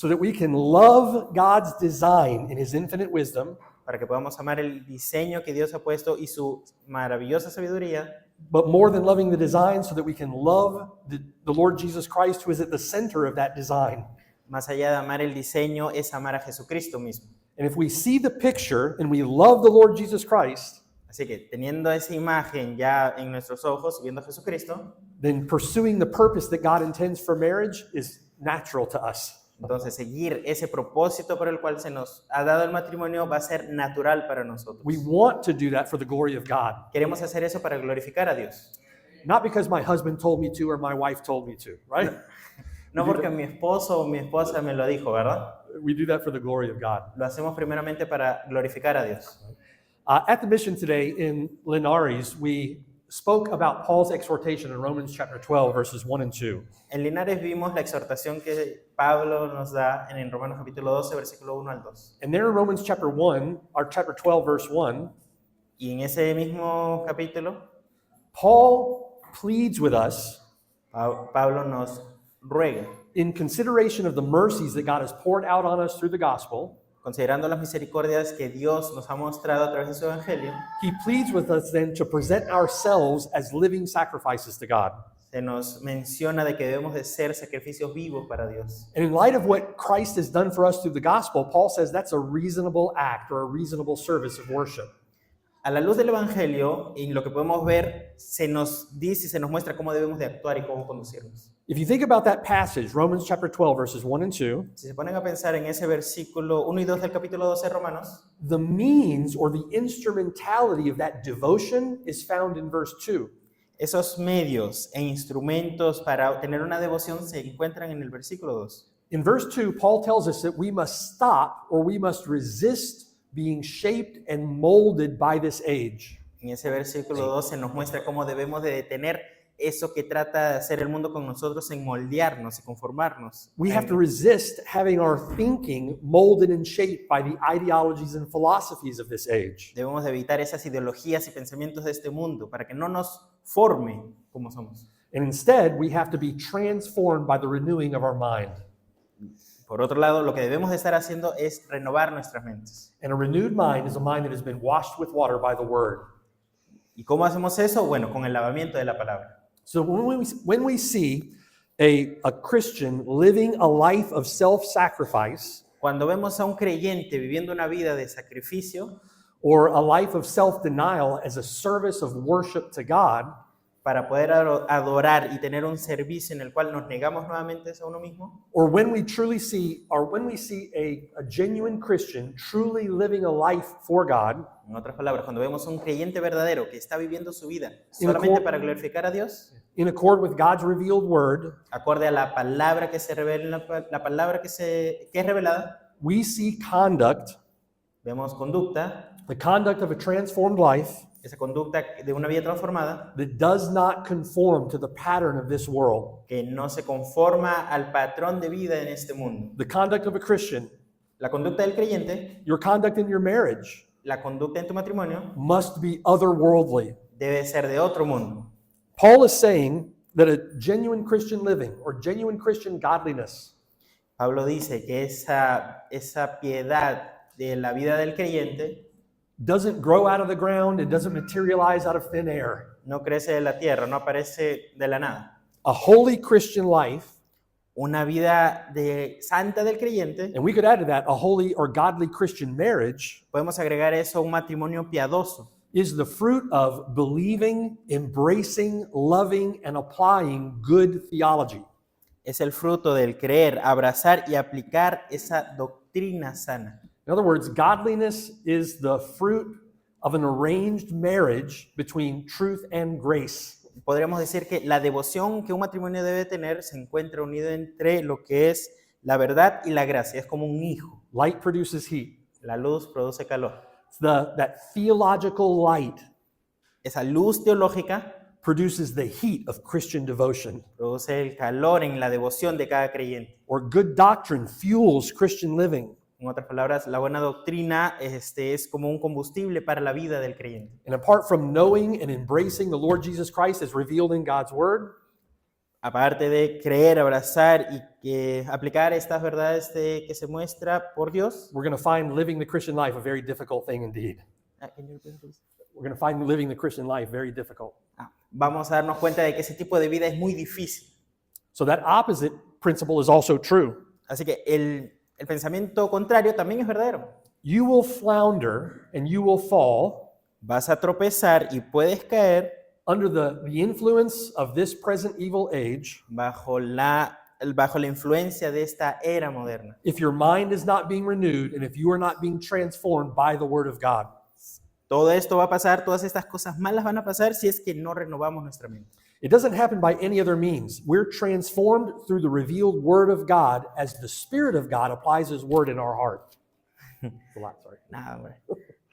so that we can love God's design in His infinite wisdom, para que podamos amar el diseño que Dios ha puesto y su maravillosa sabiduría, but more than loving the design, so that we can love the Lord Jesus Christ, who is at the center of that design. más allá de amar el diseño, es amar a Jesucristo mismo. And if we see the picture and we love the Lord Jesus Christ, Así que teniendo esa imagen ya en nuestros ojos, viendo a Jesucristo, then pursuing the purpose that God intends for marriage is natural to us. entonces seguir ese propósito por el cual se nos ha dado el matrimonio va a ser natural para nosotros. We want to do that for the glory of God. Queremos hacer eso para glorificar a Dios. Not because my husband told me to or my wife told me to, right? No porque mi esposo o mi esposa me lo dijo, ¿verdad? We do that for the glory of God. Lo hacemos primeramente para glorificar a Dios. At the mission today in Linares, we spoke about Paul's exhortation in Romans chapter 12, verses 1 and 2. En Linares vimos la exhortación que Pablo nos da en Romanos capítulo 12, versículo 1 al 2. And there in Romans chapter 1, or chapter 12, verse 1, Y en ese mismo capítulo, Paul pleads with us Pablo nos ruega, in consideration of the mercies that God has poured out on us through the gospel. considerando las misericordias que Dios nos ha mostrado a través de su evangelio, He pleads with us then to present ourselves as living sacrifices to God. se nos menciona de que debemos de ser sacrificios vivos para Dios. And in light of what Christ has done for us through the gospel, Paul says that's a reasonable act or a reasonable service of worship. A la luz del evangelio, en lo que podemos ver, se nos dice y se nos muestra cómo debemos de actuar y cómo conducirnos. If you think about that passage, Romans chapter 12, verses 1 and 2, Si se ponen a pensar en ese versículo 1 y 2 del capítulo 12 de Romanos, the means or the instrumentality of that devotion is found in verse 2. esos medios e instrumentos para tener una devoción se encuentran en el versículo 2. In verse 2, Paul tells us that we must stop or we must resist being shaped and molded by this age. En ese versículo 2 se nos muestra cómo debemos de detener eso que trata de hacer el mundo con nosotros en moldearnos y conformarnos. We have to resist having our thinking molded and shaped by the ideologies and philosophies of this age. Debemos de evitar esas ideologías y pensamientos de este mundo para que no nos forme como somos. And instead, we have to be transformed by the renewing of our mind. Por otro lado, lo que debemos de estar haciendo es renovar nuestras mentes. And a renewed mind is a mind that has been washed with water by the word. ¿Y cómo hacemos eso? Bueno, con el lavamiento de la palabra. So when we see a Christian living a life of self-sacrifice Cuando vemos a un creyente viviendo una vida de sacrificio or a life of self-denial as a service of worship to God, para poder adorar y tener un servicio en el cual nos negamos nuevamente a uno mismo, or when we see a genuine Christian truly living a life for God, en otras palabras, cuando vemos a un creyente verdadero que está viviendo su vida solamente para glorificar a Dios, in accord with God's revealed word, acorde a la palabra que se revela, la palabra que es revelada, we see conduct, vemos conducta, the conduct of a transformed life esa conducta de una vida transformada that does not conform to the pattern of this world. que no se conforma al patrón de vida en este mundo. The conduct of a Christian, La conducta del creyente, your conduct in your marriage, la conducta en tu matrimonio, must be otherworldly. debe ser de otro mundo. Paul is saying that a genuine Christian living or genuine Christian godliness Pablo dice que esa piedad de la vida del creyente doesn't grow out of the ground, it doesn't materialize out of thin air. no crece de la tierra, no aparece de la nada. A holy Christian life, Una vida santa del creyente, and we could add to that a holy or godly Christian marriage, podemos agregar eso a un matrimonio piadoso. is the fruit of believing, embracing, loving, and applying good theology. Es el fruto del creer, abrazar y aplicar esa doctrina sana. In other words, godliness is the fruit of an arranged marriage between truth and grace. Podríamos decir que la devoción que un matrimonio debe tener se encuentra unido entre lo que es la verdad y la gracia. Es como un hijo. Light produces heat. La luz produce calor. It's that theological light Esa luz teológica produces the heat of Christian devotion. produce el calor en la devoción de cada creyente. Or good doctrine fuels Christian living. En otras palabras, la buena doctrina es como un combustible para la vida del creyente. And apart from knowing and embracing the Lord Jesus Christ as revealed in God's word, aparte de creer, abrazar y que aplicar estas verdades que se muestra por Dios, we're going to find living the Christian life a very difficult thing indeed. We're going to find living the Christian life very difficult. Vamos a darnos cuenta de que ese tipo de vida es muy difícil. So that opposite principle is also true. Así que el pensamiento contrario también es verdadero. You will flounder and you will fall Vas a tropezar y puedes caer under the influence of this present evil age bajo la influencia de esta era moderna. if your mind is not being renewed and if you are not being transformed by the Word of God. Todo esto va a pasar, todas estas cosas malas van a pasar si es que no renovamos nuestra mente. It doesn't happen by any other means. We're transformed through the revealed Word of God as the Spirit of God applies His Word in our heart. It's a lot, sorry. Nada, hombre.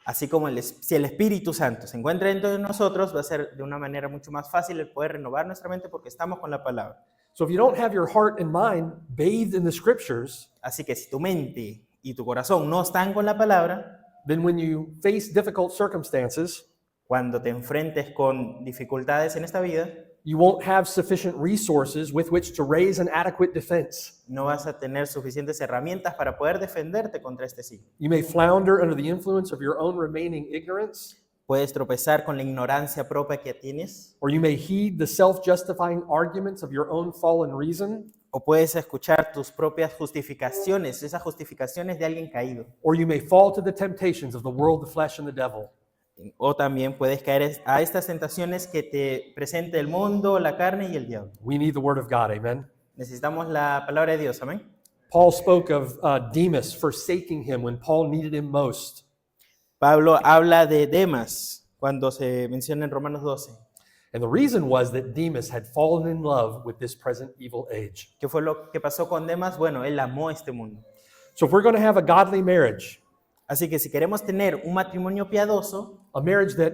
Así como si el Espíritu Santo se encuentra dentro de nosotros, va a ser de una manera mucho más fácil el poder renovar nuestra mente porque estamos con la palabra. So if you don't have your heart and mind bathed in the Scriptures, Así que si tu mente y tu corazón no están con la palabra, then when you face difficult circumstances, cuando te enfrentes con dificultades en esta vida, you won't have sufficient resources with which to raise an adequate defense. no vas a tener suficientes herramientas para poder defenderte contra este siglo. You may flounder under the influence of your own remaining ignorance, Puedes tropezar con la ignorancia propia que tienes, or you may heed the self-justifying arguments of your own fallen reason, o puedes escuchar tus propias justificaciones, esas justificaciones de alguien caído. or you may fall to the temptations of the world, the flesh, and the devil. O también puedes caer a estas tentaciones que te presenta el mundo, la carne y el diablo. We need the Word of God, amen? Necesitamos la palabra de Dios, amén. Paul spoke of Demas forsaking him when Paul needed him most. Pablo habla de Demas cuando se menciona en Romanos 12. And the reason was that Demas had fallen in love with this present evil age. ¿Qué fue lo que pasó con Demas? Bueno, él amó este mundo. So if we're going to have a godly marriage, Así que si queremos tener un matrimonio piadoso, a marriage that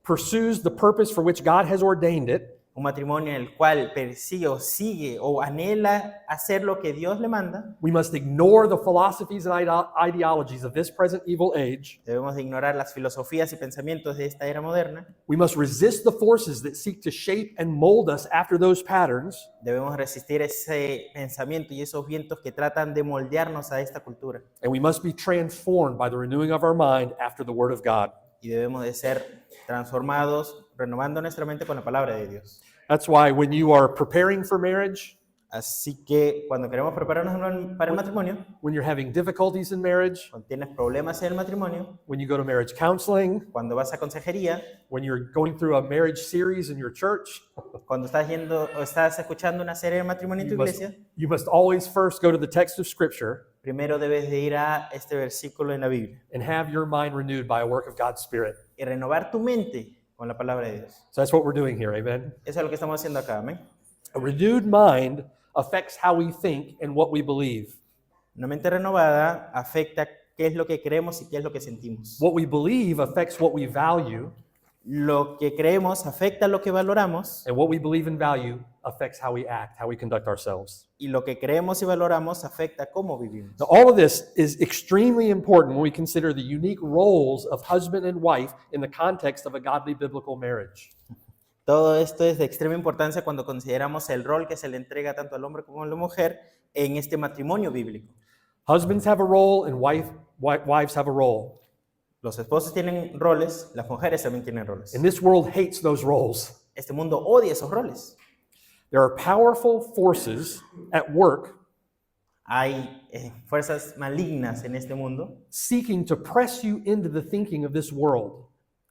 pursues the purpose for which God has ordained it, un matrimonio en el cual persigue o sigue o anhela hacer lo que Dios le manda, we must ignore the philosophies and ideologies of this present evil age. debemos de ignorar las filosofías y pensamientos de esta era moderna, We must resist the forces that seek to shape and mold us after those patterns. debemos resistir ese pensamiento y esos vientos que tratan de moldearnos a esta cultura. And we must be transformed by the renewing of our mind after the Word of God. Y debemos de ser transformados, renovando nuestra mente con la palabra de Dios. That's why when you are preparing for marriage, Así que cuando queremos prepararnos para el matrimonio, when you're having difficulties in marriage, cuando tienes problemas en el matrimonio, when you go to marriage counseling, cuando vas a consejería, when you're going through a marriage series in your church, cuando estás yendo o estás escuchando una serie de matrimonio en tu iglesia, you must always first go to the text of Scripture primero debes de ir a este versículo en la Biblia and have your mind renewed by a work of God's Spirit. y renovar tu mente con la palabra de Dios. So that's what we're doing here, amen? Eso es lo que estamos haciendo acá, amén. A renewed mind affects how we think and what we believe. Una mente renovada afecta qué es lo que creemos y qué es lo que sentimos. What we believe affects what we value, Lo que creemos afecta lo que valoramos and what we believe and value affects how we act, how we conduct ourselves. y lo que creemos y valoramos afecta cómo vivimos. Now, all of this is extremely important when we consider the unique roles of husband and wife in the context of a godly biblical marriage. Todo esto es de extrema importancia cuando consideramos el rol que se le entrega tanto al hombre como a la mujer en este matrimonio bíblico. Husbands have a role and wives have a role. Los esposos tienen roles, las mujeres también tienen roles. And this world hates those roles. Este mundo odia esos roles. There are powerful forces at work Hay fuerzas malignas en este mundo seeking to press you into the thinking of this world.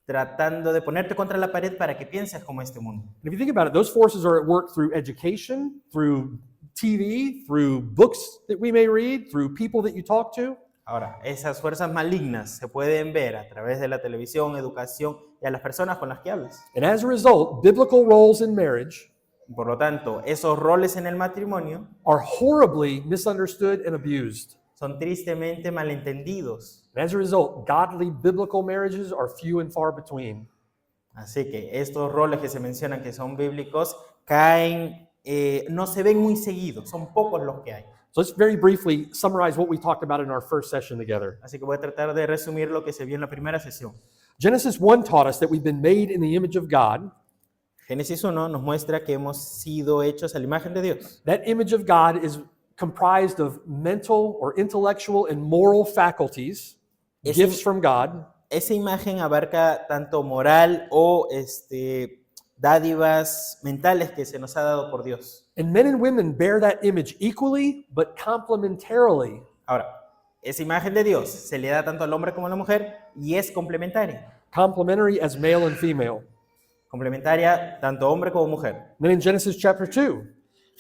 tratando de ponerte contra la pared para que pienses como este mundo. And if you think about it, those forces are at work through education, through TV, through books that we may read, through people that you talk to. Ahora, esas fuerzas malignas se pueden ver a través de la televisión, educación y a las personas con las que hablas. And as a result, biblical roles in marriage Por lo tanto, esos roles en el matrimonio are horribly misunderstood and abused. son tristemente malentendidos. And as a result, godly biblical marriages are few and far between. Así que estos roles que se mencionan que son bíblicos caen, no se ven muy seguidos, son pocos los que hay. So let's very briefly summarize what we talked about in our first session together. Así que voy a tratar de resumir lo que se vio en la primera sesión. Genesis 1 taught us that we've been made in the image of God, Génesis 1 nos muestra que hemos sido hechos a la imagen de Dios. That image of God is comprised of mental or intellectual and moral faculties, Ese- gifts from God, Esa imagen abarca tanto moral o dádivas mentales que se nos ha dado por Dios. and men and women bear that image equally but complementarily. Ahora, esa imagen de Dios se le da tanto al hombre como a la mujer y es complementaria. Complementary as male and female. Complementaria tanto hombre como mujer. Then in Genesis chapter 2,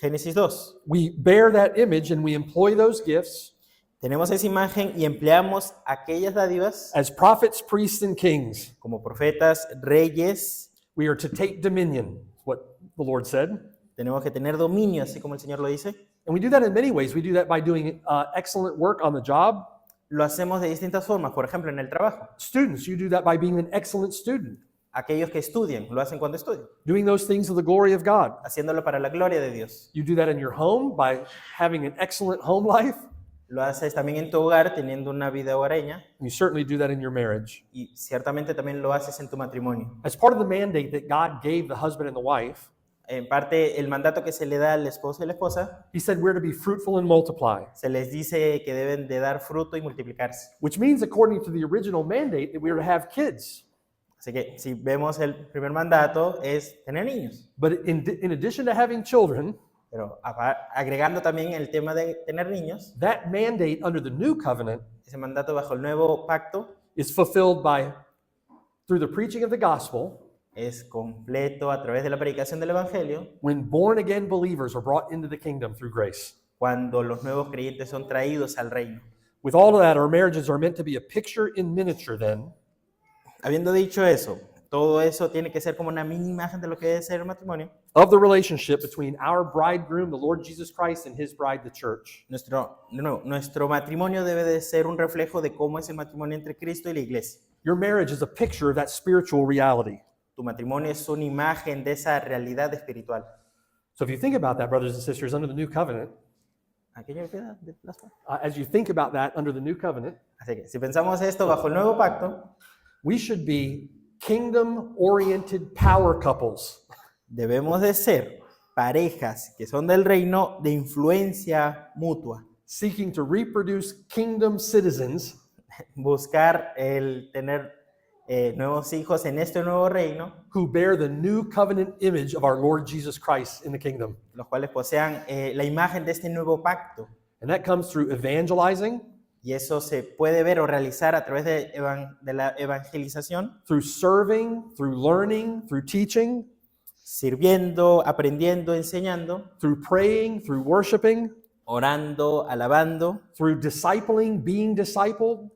Génesis 2. we bear that image and we employ those gifts Tenemos esa imagen y empleamos aquellas dádivas as prophets, priests, and kings. como profetas, reyes. We are to take dominion, what the Lord said. Tenemos que tener dominio, así como el Señor lo dice. And we do that in many ways. We do that by doing excellent work on the job. Lo hacemos de distintas formas, por ejemplo, en el trabajo. Students, you do that by being an excellent student, Aquellos que estudian, lo hacen cuando estudian, doing those things to the glory of God. haciéndolo para la gloria de Dios. You do that in your home by having an excellent home life. Lo haces también en tu hogar, teniendo una vida hogareña, You certainly do that in your marriage. y ciertamente también lo haces en tu matrimonio. As part of the mandate that God gave the husband and the wife, En parte, el mandato que se le da al esposo y la esposa, He said we're to be fruitful and multiply, se les dice que deben de dar fruto y multiplicarse. which means, according to the original mandate, that we are to have kids. Así que si vemos el primer mandato es tener niños, But in addition to having children, pero agregando también el tema de tener niños, that mandate under the new covenant ese mandato bajo el nuevo pacto is fulfilled through the preaching of the gospel es completo a través de la predicación del Evangelio, when born again believers are brought into the kingdom through grace. cuando los nuevos creyentes son traídos al reino. With all of that, our marriages are meant to be a picture in miniature then Habiendo dicho eso, todo eso tiene que ser como una mini imagen de lo que debe ser el matrimonio. of the relationship between our bridegroom, the Lord Jesus Christ, and his bride, the church. Nuestro matrimonio debe de ser un reflejo de cómo es el matrimonio entre Cristo y la iglesia. Your marriage is a picture of that spiritual reality. Tu matrimonio es una imagen de esa realidad espiritual. So if you think about that, brothers and sisters, under the new covenant, ¿A qué me queda de plazo? as you think about that under the new covenant, Así que si pensamos esto bajo el nuevo pacto, we should be kingdom-oriented power couples. debemos de ser parejas que son del reino de influencia mutua. Seeking to reproduce kingdom citizens Buscar el tener nuevos hijos en este nuevo reino, who bear the new covenant image of our Lord Jesus Christ in the kingdom. los cuales posean la imagen de este nuevo pacto. And that comes through evangelizing, Y eso se puede ver o realizar a través de la evangelización, through serving, through learning, through teaching, sirviendo, aprendiendo, enseñando, through praying, through worshiping, orando, alabando, through discipling, being discipled.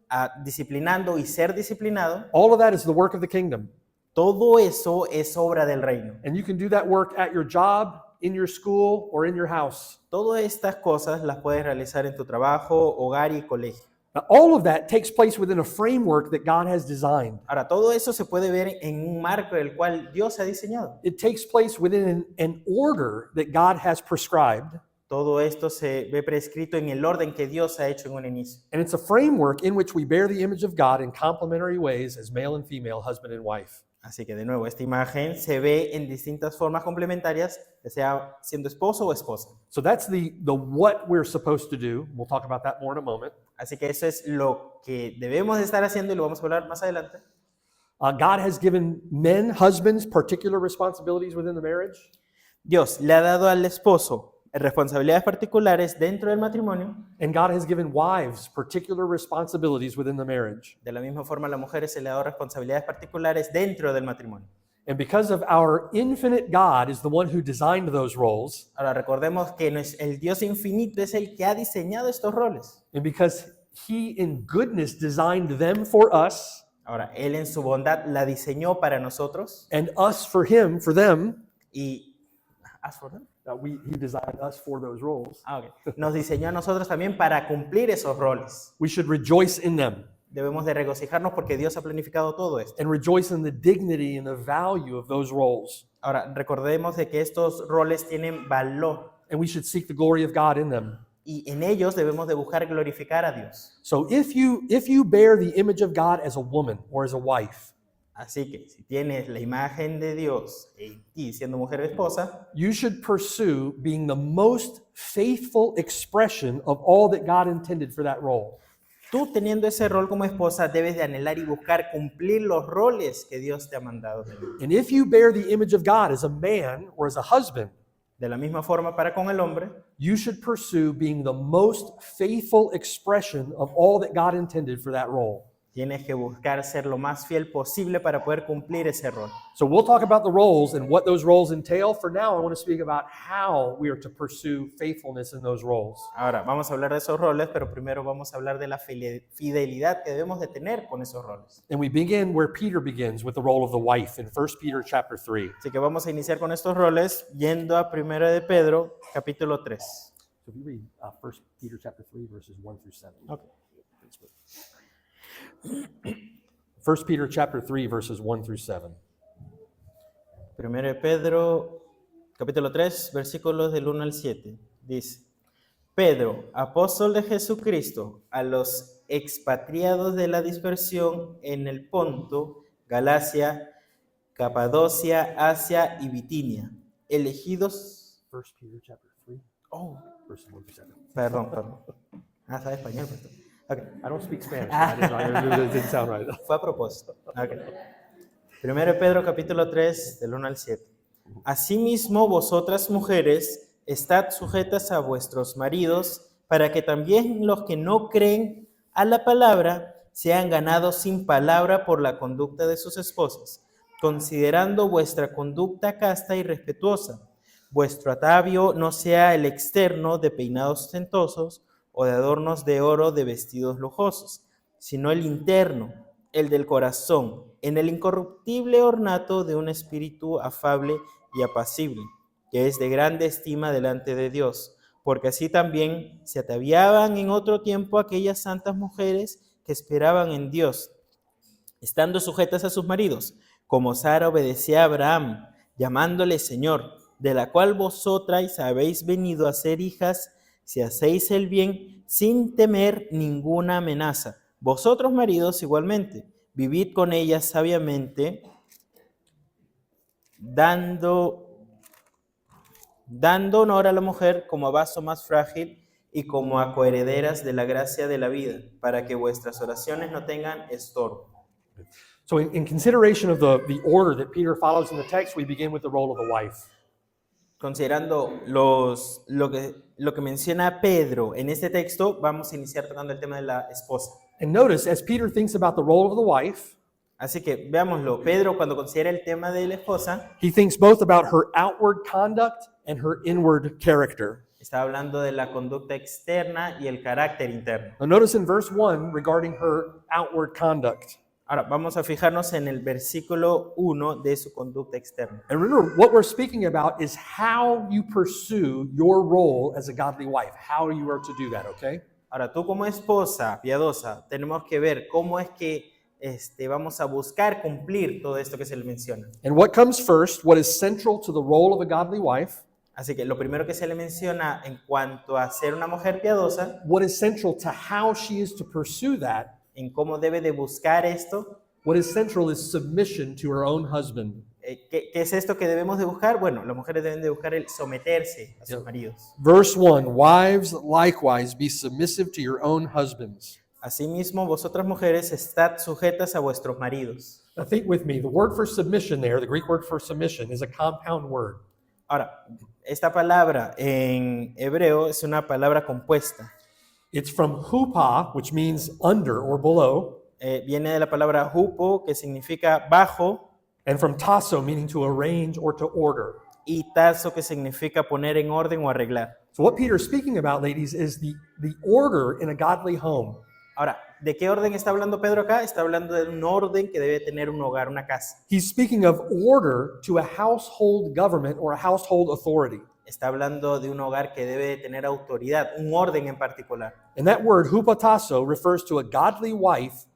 disciplinando y ser disciplinado. All of that is the work of the kingdom. Todo eso es obra del reino. And you can do that work at your job, in your school, or in your house. Todas estas cosas las puedes realizar en tu trabajo, hogar y colegio. Now, all of that takes place within a framework that God has designed. Ahora, todo eso se puede ver en un marco del cual Dios ha diseñado. It takes place within an order that God has prescribed. Todo esto se ve prescrito en el orden que Dios ha hecho en un inicio. And it's a framework in which we bear the image of God in complementary ways as male and female, husband and wife. Así que de nuevo, esta imagen se ve en distintas formas complementarias, ya sea siendo esposo o esposa. So that's the what we're supposed to do. We'll talk about that more in a moment. Así que eso es lo que debemos de estar haciendo y lo vamos a hablar más adelante. God has given men, husbands, particular responsibilities within the marriage. Dios le ha dado al esposo responsabilidades particulares dentro del matrimonio. And God has given wives particular responsibilities within the marriage. De la misma forma, a las mujeres se le ha dado responsabilidades particulares dentro del matrimonio. And because of our infinite God is the one who designed those roles, Ahora recordemos que el Dios infinito es el que ha diseñado estos roles. and because He in goodness designed them for us, Ahora, Él en su bondad la diseñó para nosotros and us for Him, for them, y He designed us for those roles. Nos diseñó a nosotros también para cumplir esos roles. We should rejoice in them Debemos de regocijarnos porque Dios ha planificado todo esto. and rejoice in the dignity and the value of those roles. Ahora, recordemos de que estos roles tienen valor And we should seek the glory of God in them. y en ellos debemos de buscar glorificar a Dios. So if you bear the image of God as a woman or as a wife, Así que si tienes la imagen de Dios en ti siendo mujer o esposa, you should pursue being the most faithful expression of all that God intended for that role. tú teniendo ese rol como esposa debes de anhelar y buscar cumplir los roles que Dios te ha mandado tener. And if you bear the image of God as a man or as a husband, De la misma forma para con el hombre, you should pursue being the most faithful expression of all that God intended for that role. tienes que buscar ser lo más fiel posible para poder cumplir ese rol. So we'll talk about the roles and what those roles entail. For now, I want to speak about how we are to pursue faithfulness in those roles. Ahora, vamos a hablar de esos roles, pero primero vamos a hablar de la fidelidad que debemos de tener con esos roles. And we begin where Peter begins with the role of the wife in 1 Peter chapter 3. Así que vamos a iniciar con estos roles yendo a 1 de Pedro, capítulo 3. So if you read 1 Peter chapter 3, verses 1 through 7. Okay. 1 Peter chapter 3, verses 1 through 7. 1 de Pedro, capítulo 3, versículos del 1 al 7. Dice, Pedro, apóstol de Jesucristo, a los expatriados de la dispersión en el Ponto, Galacia, Capadocia, Asia y Bitinia, elegidos... 1 Peter chapter 3, verses 1 through 7. Perdón. Ah, sabe español, pastor. Okay. I don't speak Spanish. So it didn't sound right. Fue a propósito. Okay. 1 de Pedro capítulo 3, del 1 al 7. Asimismo, vosotras mujeres, estad sujetas a vuestros maridos, para que también los que no creen a la palabra sean ganados sin palabra por la conducta de sus esposas, considerando vuestra conducta casta y respetuosa. Vuestro atavio no sea el externo de peinados ostentosos, o de adornos de oro de vestidos lujosos, sino el interno, el del corazón, en el incorruptible ornato de un espíritu afable y apacible, que es de grande estima delante de Dios, porque así también se ataviaban en otro tiempo aquellas santas mujeres que esperaban en Dios, estando sujetas a sus maridos, como Sara obedecía a Abraham, llamándole Señor, de la cual vosotras habéis venido a ser hijas, si hacéis el bien sin temer ninguna amenaza. Vosotros, maridos, igualmente, vivid con ellas sabiamente, dando honor a la mujer como a vaso más frágil y como a coherederas de la gracia de la vida, para que vuestras oraciones no tengan estorbo. So in consideration of the order that Peter follows in the text, we begin with the role of the wife. Considerando lo que menciona Pedro en este texto, vamos a iniciar tocando el tema de la esposa. And notice, as Peter thinks about the role of the wife, Así que veámoslo. Pedro, cuando considera el tema de la esposa, he thinks both about her outward conduct and her inward character. está hablando de la conducta externa y el carácter interno. Now notice in verse 1 regarding her outward conduct. Ahora, vamos a fijarnos en el versículo 1 de su conducta externa. And remember, what we're speaking about is how you pursue your role as a godly wife, how you are to do that, okay? Ahora, tú como esposa piadosa, tenemos que ver cómo es que vamos a buscar cumplir todo esto que se le menciona. And what comes first, what is central to the role of a godly wife, Así que lo primero que se le menciona en cuanto a ser una mujer piadosa, what is central to how she is to pursue that, en cómo debe de buscar esto, what is central is submission to her own husband. ¿qué es esto que debemos de buscar? Bueno, las mujeres deben de buscar el someterse a sus maridos. Verse 1, wives likewise be submissive to your own husbands. Asimismo, vosotras mujeres, estad sujetas a vuestros maridos. Now think with me, the word for submission there, the Greek word for submission, is a compound word. Ahora, esta palabra en hebreo es una palabra compuesta. It's from hupa, which means under or below, Viene de la palabra hupo, que significa bajo, and from tasso, meaning to arrange or to order. y tazo, que significa poner en orden o arreglar. So what Peter's speaking about, ladies, is the order in a godly home. Ahora, ¿de qué orden está hablando Pedro acá? Está hablando de un orden que debe tener un hogar, una casa. He's speaking of order to a household government or a household authority. Está hablando de un hogar que debe de tener autoridad, un orden en particular. And that word, hupotasso, refers to a godly wife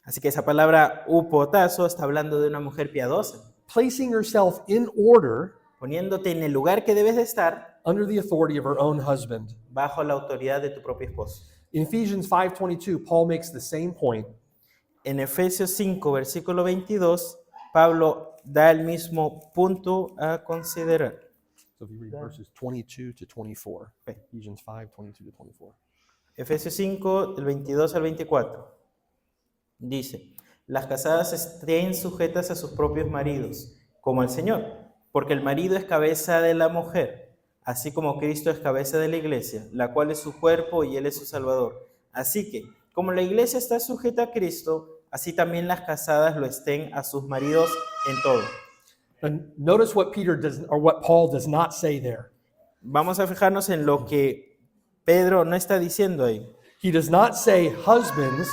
Así que esa palabra upotazo está hablando de una mujer piadosa, placing herself in order poniéndote en el lugar que debes de estar under the authority of her own husband. bajo la autoridad de tu propio esposo. In Ephesians 5:22, Paul makes the same point. En Efesios 5, versículo 22, Pablo da el mismo punto a considerar. So if you read verses 22 to 24, Okay. Ephesians 5, 22 to 24. Efesios 5, del 22 al 24. Dice, las casadas estén sujetas a sus propios maridos, como al Señor, porque el marido es cabeza de la mujer, así como Cristo es cabeza de la iglesia, la cual es su cuerpo y Él es su Salvador. Así que, como la iglesia está sujeta a Cristo, así también las casadas lo estén a sus maridos en todo. And notice what Peter does, or what Paul does not say there. Vamos a fijarnos en lo que Pedro no está diciendo ahí. He does not say, husbands,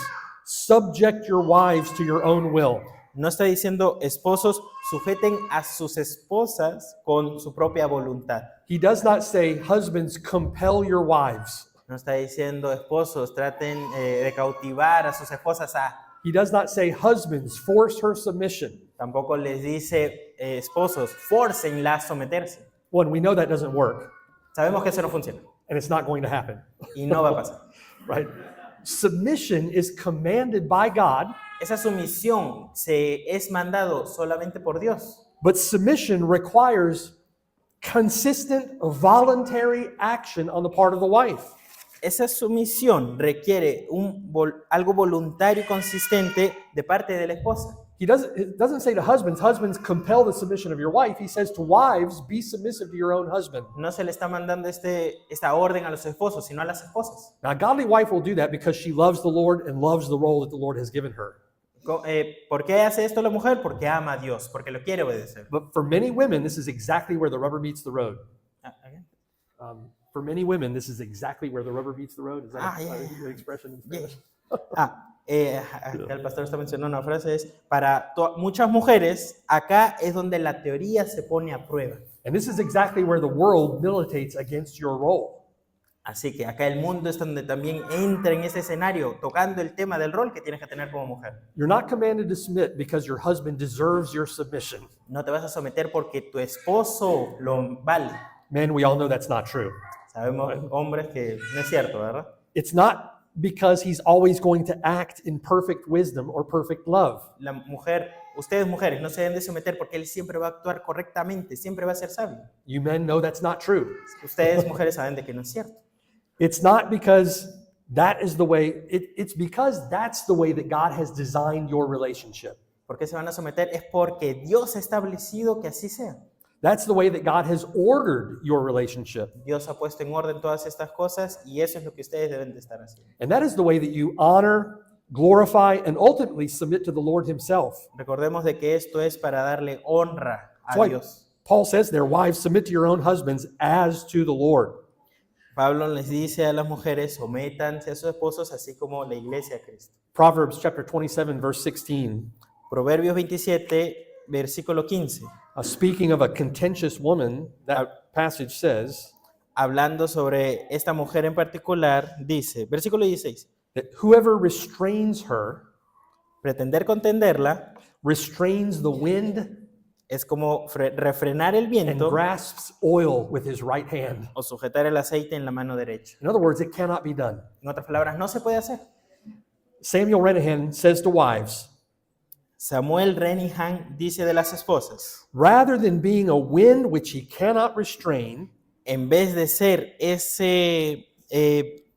subject your wives to your own will. No está diciendo, esposos, sujeten a sus esposas con su propia voluntad. He does not say, husbands, compel your wives. No está diciendo, esposos, traten de cautivar a sus esposas a... He does not say, husbands, force her submission. Tampoco les dice, esposos, fórcenla a someterse. One, we know that doesn't work, Sabemos que eso no funciona and it's not going to happen, y no va a pasar. right? Submission is commanded by God, Esa sumisión se es mandado solamente por Dios, but submission requires consistent, voluntary action on the part of the wife. esa sumisión requiere algo voluntario y consistente de parte de la esposa. It doesn't say to husbands, husbands, compel the submission of your wife. He says to wives, be submissive to your own husband. No se le está mandando esta orden a los esposos, sino a las esposas. Now, a godly wife will do that because she loves the Lord and loves the role that the Lord has given her. ¿Por qué hace esto la mujer? Porque ama a Dios, porque lo quiere obedecer. But for many women, this is exactly where the rubber meets the road. For many women, this is exactly where the rubber meets the road. Is that a good expression in Spanish? Acá el pastor está mencionando una frase, es para muchas mujeres, acá es donde la teoría se pone a prueba. And this is exactly where the world militates against your role. Así que acá el mundo es donde también entra en ese escenario, tocando el tema del rol que tienes que tener como mujer. You're not commanded to submit because your husband deserves your submission. No te vas a someter porque tu esposo lo vale. Men, we all know that's not true. Sabemos, hombres, que no es cierto, ¿verdad? It's not because he's always going to act in perfect wisdom or perfect love. La mujer, ustedes mujeres, no se deben de someter porque él siempre va a actuar correctamente, siempre va a ser sabio. You men know that's not true. Ustedes mujeres saben de que no es cierto. It's not because that is the way, it's because that's the way that God has designed your relationship. ¿Por qué se van a someter? Es porque Dios ha establecido que así sea. That's the way that God has ordered your relationship. Dios ha puesto en orden todas estas cosas y eso es lo que ustedes deben de estar haciendo. And that is the way that you honor, glorify, and ultimately submit to the Lord himself. Recordemos de que esto es para darle honra a That's why Dios. Paul says there, wives, submit to your own husbands as to the Lord. Pablo les dice a las mujeres, sométanse a sus esposos así como la iglesia a Cristo. Proverbs chapter 27, verse 16. Proverbios 27, versículo 15. Speaking of a contentious woman, that passage says Hablando sobre esta mujer en particular, dice, versículo 16, that whoever restrains her pretender contenderla restrains the wind es como refrenar el and viento grasps oil with his right hand. o sujetar el aceite en la mano derecha. In other words, it cannot be done. En otras palabras, no se puede hacer. Samuel Renihan says to wives, Samuel Renihan dice de las esposas, rather than being a wind which he cannot restrain, en vez de ser ese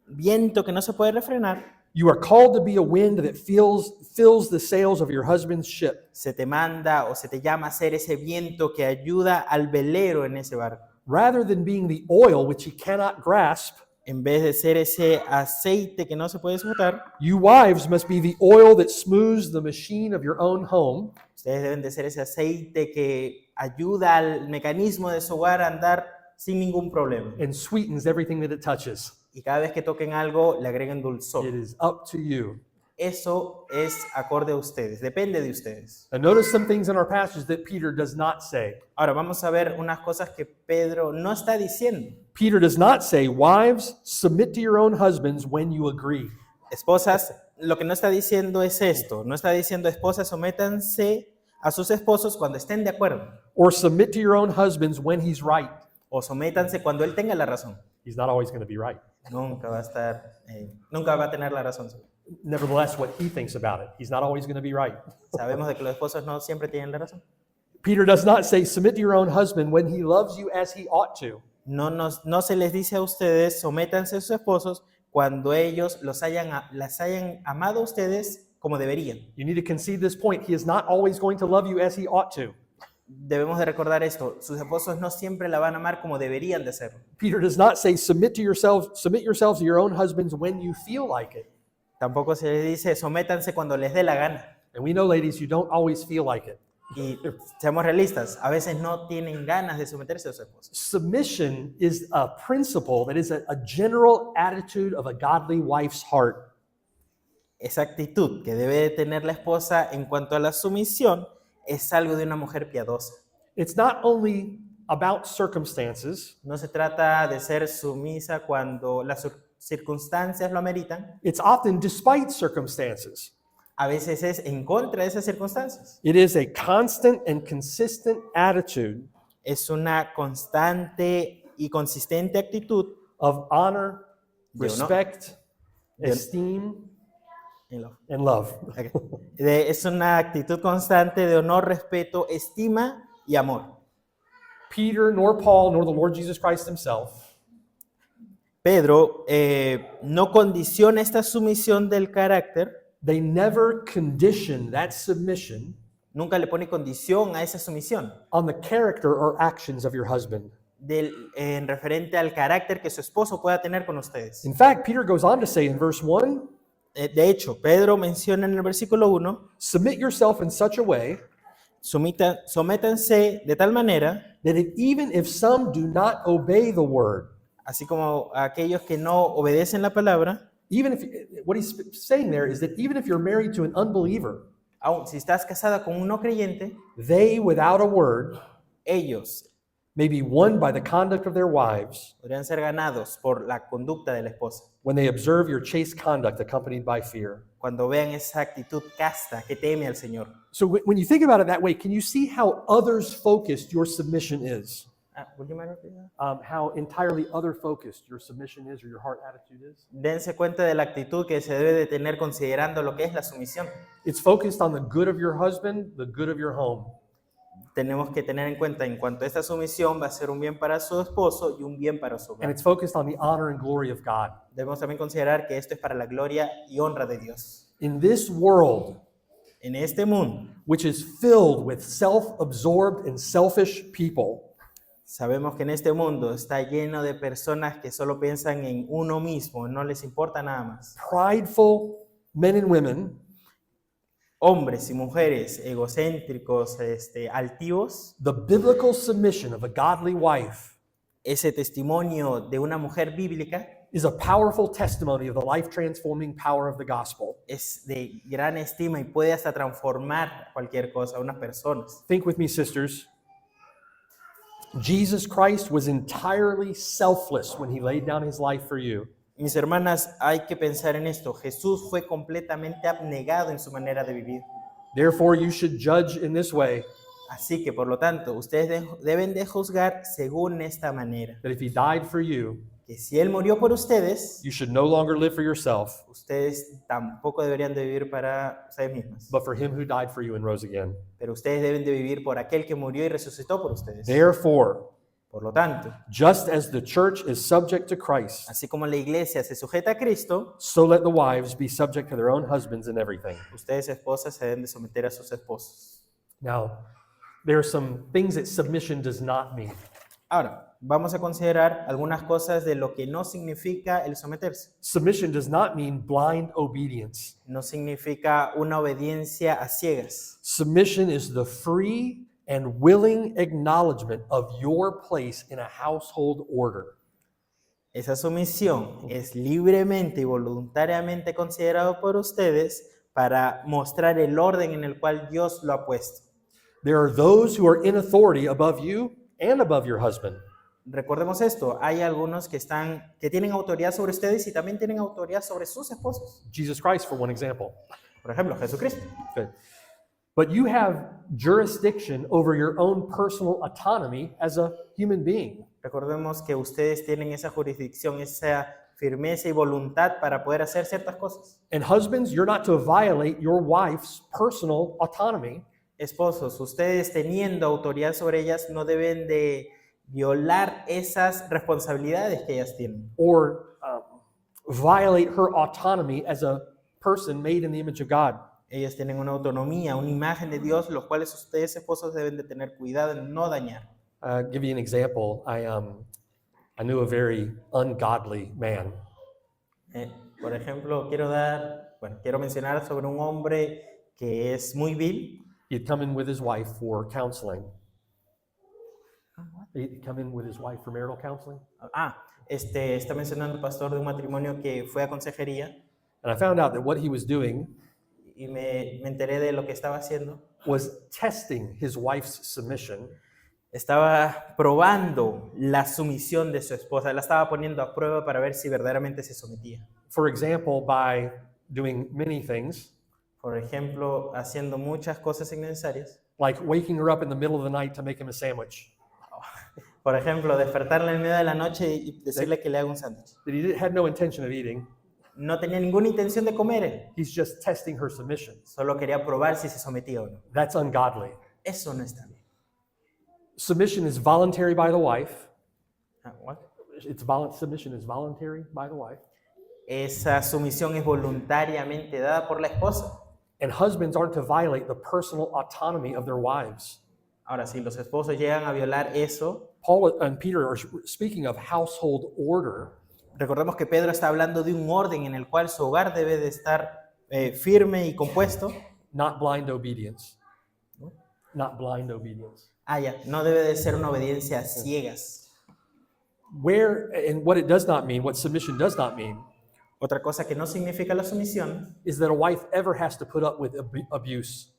viento que no se puede refrenar, you are called to be a wind that fills the sails of your husband's ship. se te manda o se te llama a ser ese viento que ayuda al velero en ese barco. Rather than being the oil which he cannot grasp, En vez de ser ese aceite que no se puede sujetar, you wives must be the oil that smooths the machine of your own home, ustedes deben de ser ese aceite que ayuda al mecanismo de su hogar a andar sin ningún problema. and sweetens everything that it touches. Y cada vez que toquen algo, le agreguen dulzor. It is up to you. Eso es acorde a ustedes, depende de ustedes. And notice some things in our passage that Peter does not say. Ahora vamos a ver unas cosas que Pedro no está diciendo. Peter does not say, wives, submit to your own husbands when you agree. Esposas, lo que no está diciendo es esto. No está diciendo, esposas, sométanse a sus esposos cuando estén de acuerdo. Or submit to your own husbands when he's right. O sométanse cuando él tenga la razón. He's not always going to be right. Nunca va a tener la razón. Nevertheless, what he thinks about it. He's not always going to be right. Sabemos de que los esposos no siempre tienen la razón. Peter does not say, submit to your own husband when he loves you as he ought to. No se les dice a ustedes, sométanse a sus esposos cuando ellos las hayan amado a ustedes como deberían. You need to concede this point. He is not always going to love you as he ought to. Debemos de recordar esto, sus esposos no siempre la van a amar como deberían de hacerlo. Peter does not say, submit yourselves to your own husbands when you feel like it. Tampoco se les dice, sométanse cuando les dé la gana. And we know, ladies, you don't always feel like it. Y seamos realistas, a veces no tienen ganas de someterse a sus esposos. Submission is a principle that is a general attitude of a godly wife's heart. Esa actitud que debe de tener la esposa en cuanto a la sumisión es algo de una mujer piadosa. It's not only about circumstances, No se trata de ser sumisa cuando las circunstancias lo ameritan. it's often despite circumstances. A veces es en contra de esas circunstancias. It is a constant and consistent attitude Es una constante y consistente actitud of honor, De honor. respect, De- esteem, en lo- and love. Ok. Es una actitud constante de honor, respeto, estima y amor. Peter, nor Paul, nor the Lord Jesus Christ himself Pedro no condiciona esta sumisión del carácter, they never condition that submission nunca le pone condición a esa sumisión on the character or actions of your husband. en referente al carácter que su esposo pueda tener con ustedes. In fact, Peter goes on to say in verse 1, De hecho, Pedro menciona en el versículo 1, submit yourself in such a way sométanse de tal manera, that even if some do not obey the word, así como aquellos que no obedecen la palabra, even if, what he's saying there is that even if you're married to an unbeliever, aun si estás casada con un no creyente, they without a word ellos may be won by the conduct of their wives podrían ser ganados por la conducta de la esposa. when they observe your chaste conduct accompanied by fear. Cuando vean esa actitud casta que teme al Señor. So when you think about it that way, can you see how others focused your submission is? Última rápida. How entirely other focused your submission is or your heart attitude is? Dense cuenta de la actitud que se debe de tener considerando lo que es la sumisión. It's focused on the good of your husband, the good of your home. Tenemos que tener en cuenta en cuanto a esta sumisión va a ser un bien para su esposo y un bien para su And hogar. it's focused on the honor and glory of God. Debemos también considerar que esto es para la gloria y honra de Dios. In this world, En este mundo which is filled with self-absorbed and selfish people, sabemos que en este mundo está lleno de personas que solo piensan en uno mismo, no les importa nada más. prideful men and women, Hombres y mujeres egocéntricos, altivos, the biblical submission of a godly wife ese testimonio de una mujer bíblica is a powerful testimony of the life-transforming power of the gospel. es de gran estima y puede hasta transformar cualquier cosa a unas personas. Think with me, sisters. Jesus Christ was entirely selfless when he laid down his life for you. Mis hermanas, hay que pensar en esto. Jesús fue completamente abnegado en su manera de vivir. Therefore, you should judge in this way, Así que, por lo tanto, ustedes deben de juzgar según esta manera. that if he died for you, Que si Él murió por ustedes, you should no longer live for yourself, ustedes tampoco deberían de vivir para ustedes mismas. but for him who died for you and rose again. Pero ustedes deben de vivir por aquel que murió y resucitó por ustedes. Therefore, Por lo tanto, just as the church is subject to Christ, así como la iglesia se sujeta a Cristo, so let the wives be subject to their own husbands in everything. ustedes esposas se deben de someter a sus esposos. Now, there are some things that submission does not mean. Ahora, vamos a considerar algunas cosas de lo que no significa el someterse. Submission does not mean blind obedience. No significa una obediencia a ciegas. Submission is the free and willing acknowledgement of your place in a household order. Esa sumisión es libremente y voluntariamente considerado por ustedes para mostrar el orden en el cual Dios lo ha puesto. There are those who are in authority above you and above your husband. Recordemos esto, hay algunos que tienen autoridad sobre ustedes y también tienen autoridad sobre sus esposos. Jesus Christ, for one example. Por ejemplo, Jesucristo. Good. But you have jurisdiction over your own personal autonomy as a human being. Recordemos que ustedes tienen esa jurisdicción, esa firmeza y voluntad para poder hacer ciertas cosas. And husbands, you're not to violate your wife's personal autonomy Esposos, ustedes teniendo autoridad sobre ellas no deben de violar esas responsabilidades que ellas tienen or violate her autonomy as a person made in the image of God. Ellas tienen una autonomía, una imagen de Dios, los cuales ustedes esposos deben de tener cuidado en no dañar. Give you an example. I knew a very ungodly man. Por ejemplo, quiero mencionar sobre un hombre que es muy vil. He'd come in with his wife for counseling. He'd come in with his wife for marital counseling. Está mencionando el pastor de un matrimonio que fue a consejería And I found out that what he was doing y me enteré de lo que estaba haciendo. was testing his wife's submission Estaba probando la sumisión de su esposa, la estaba poniendo a prueba para ver si verdaderamente se sometía. for example, by doing many things, Por ejemplo, haciendo muchas cosas innecesarias. like waking her up in the middle of the night to make him a sandwich. Por ejemplo, despertarla en medio de la noche y decirle que le haga un sándwich. That he had no intention of eating. No tenía ninguna intención de comer, He's just testing her submission. solo quería probar si se sometía o no. That's ungodly. Eso no está bien. Submission is voluntary by the wife. What? Submission is voluntary by the wife. Esa sumisión es voluntariamente dada por la esposa. And husbands aren't to violate the personal autonomy of their wives. Ahora, si los esposos llegan a violar eso, Paul and Peter are speaking of household order. recordemos que Pedro está hablando de un orden en el cual su hogar debe de estar firme y compuesto. Not blind obedience. Not blind obedience. No debe de ser una obediencia a ciegas. And what it does not mean, what submission does not mean, Otra cosa que no significa la sumisión is that a wife ever has to put up with abuse.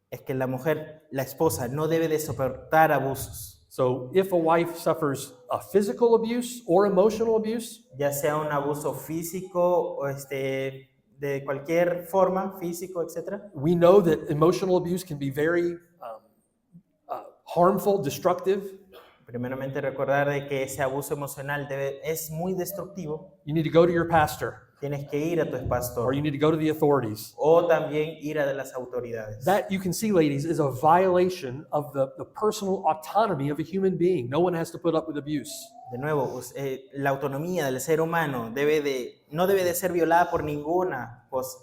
es que la mujer, la esposa, no debe de soportar abusos. So if a wife suffers a physical abuse or emotional abuse, Ya sea un abuso físico o de cualquier forma, físico, etc. we know that emotional abuse can be very harmful, destructive. Primeramente recordar de que ese abuso emocional es muy destructivo. You need to go to your pastor, Tienes que ir a tu or pastor you need to go to the authorities. o también ir a las autoridades. That, you can see, ladies, is a violation of the personal autonomy of a human being. No one has to put up with abuse. De nuevo, la autonomía del ser humano no debe de ser violada por ninguna cosa.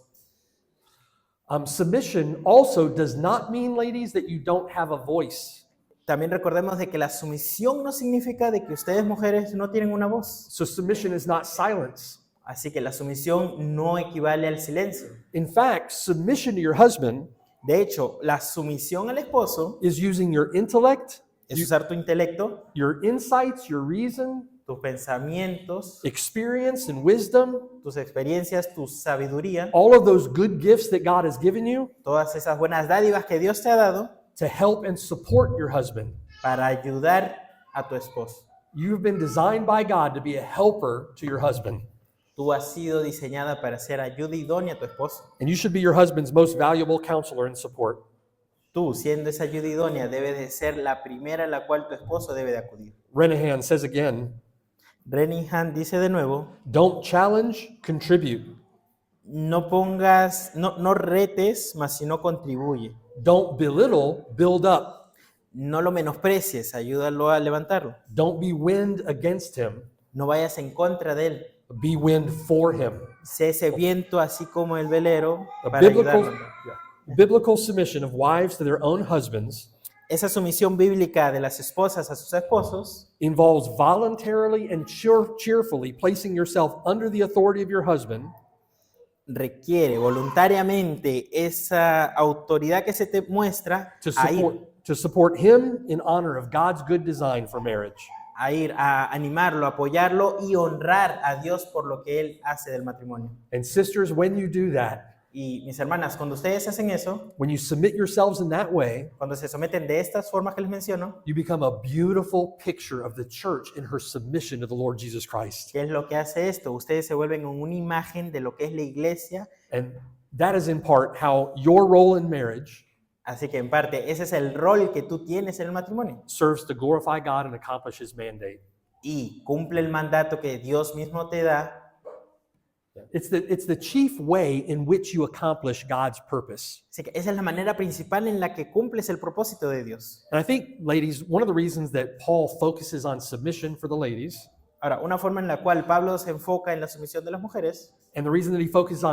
Submission also does not mean, ladies, that you don't have a voice. También recordemos de que la sumisión no significa de que ustedes mujeres no tienen una voz. So submission is not silence. Así que la sumisión no equivale al silencio. In fact, submission to your husband De hecho, la sumisión al esposo is using your intellect, es usar tu intelecto, your insights, your reason, tus pensamientos, experience, and wisdom, tus experiencias, tu sabiduría, all of those good gifts that God has given you todas esas buenas dádivas que Dios te ha dado to help and support your husband. para ayudar a tu esposo. You've been designed by God to be a helper to your husband. Tú has sido diseñada para ser ayuda idónea a tu esposo. And you should be your husband's most valuable counselor and support. Tú, siendo esa ayuda idónea, debes de ser la primera a la cual tu esposo debe de acudir. Renahan says again, Reningham dice de nuevo, don't challenge, contribute. no retes, mas sino contribuye. Don't belittle, build up. No lo menosprecies, ayúdalo a levantarlo. Don't be wind against him, No vayas en contra de él. be wind for him. Sé ese viento así como el velero A para biblical, ayudarlo. biblical submission of wives to their own husbands Esa sumisión bíblica de las esposas a sus esposos involves voluntarily and cheerfully placing yourself under the authority of your husband requiere voluntariamente esa autoridad que se te muestra to support him in honor of God's good design for marriage. a ir a animarlo, apoyarlo y honrar a Dios por lo que Él hace del matrimonio. And sisters, when you do that, Y mis hermanas, cuando ustedes hacen eso, when you submit yourselves in that way, cuando se someten de estas formas que les menciono, you become a beautiful picture of the church in her submission to the Lord Jesus Christ. ¿qué es lo que hace esto? Ustedes se vuelven una imagen de lo que es la iglesia. And that is in part how your role in marriage Así que en parte, ese es el rol que tú tienes en el matrimonio. serves to glorify God and accomplish his mandate. Y cumple el mandato que Dios mismo te da It's the chief way in which you accomplish God's purpose. Así que esa es la manera principal en la que cumples el propósito de Dios. And I think, ladies, one of the reasons that Paul focuses on submission for the ladies, Ahora, una forma en la cual Pablo se enfoca en la sumisión de las mujeres and the reason that he focuses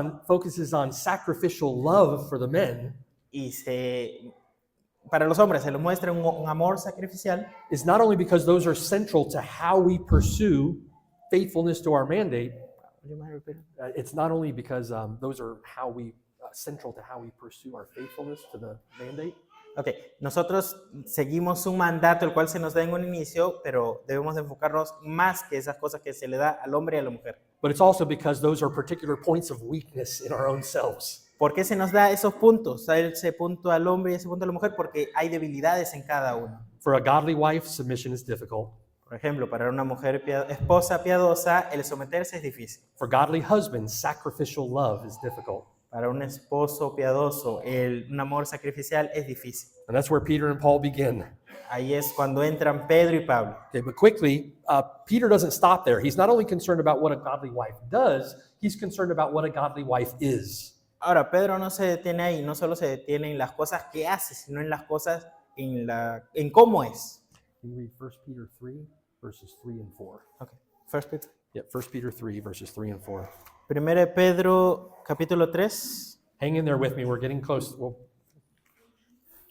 on sacrificial love for the men, y para los hombres se les muestra un amor sacrificial, is not only because those are central to how we pursue faithfulness to our mandate. It's not only because those are central to how we pursue our faithfulness to the mandate. Ok, nosotros seguimos un mandato el cual se nos da en un inicio, pero debemos de enfocarnos más que esas cosas que se le da al hombre y a la mujer. But it's also because those are particular points of weakness in our own selves. ¿Por qué se nos da esos puntos? Da ese punto al hombre y ese punto a la mujer porque hay debilidades en cada uno. For a godly wife, submission is difficult. Por ejemplo, para una mujer esposa piadosa, el someterse es difícil. For godly husbands, sacrificial love is difficult. Para un esposo piadoso, un amor sacrificial es difícil. And that's where Peter and Paul begin. Ahí es cuando entran Pedro y Pablo. Okay, but quickly, Peter doesn't stop there. He's not only concerned about what a godly wife does, he's concerned about what a godly wife is. Ahora, Pedro no se detiene ahí, no solo se detiene en las cosas que hace, sino en las cosas, en cómo es. Can you read 1 Peter 3, verses 3 and 4? Okay. First Peter. Yeah, 1 Peter 3, verses 3 and 4. Primera de Pedro, capítulo 3. Hang in there with me. We're getting close. Well,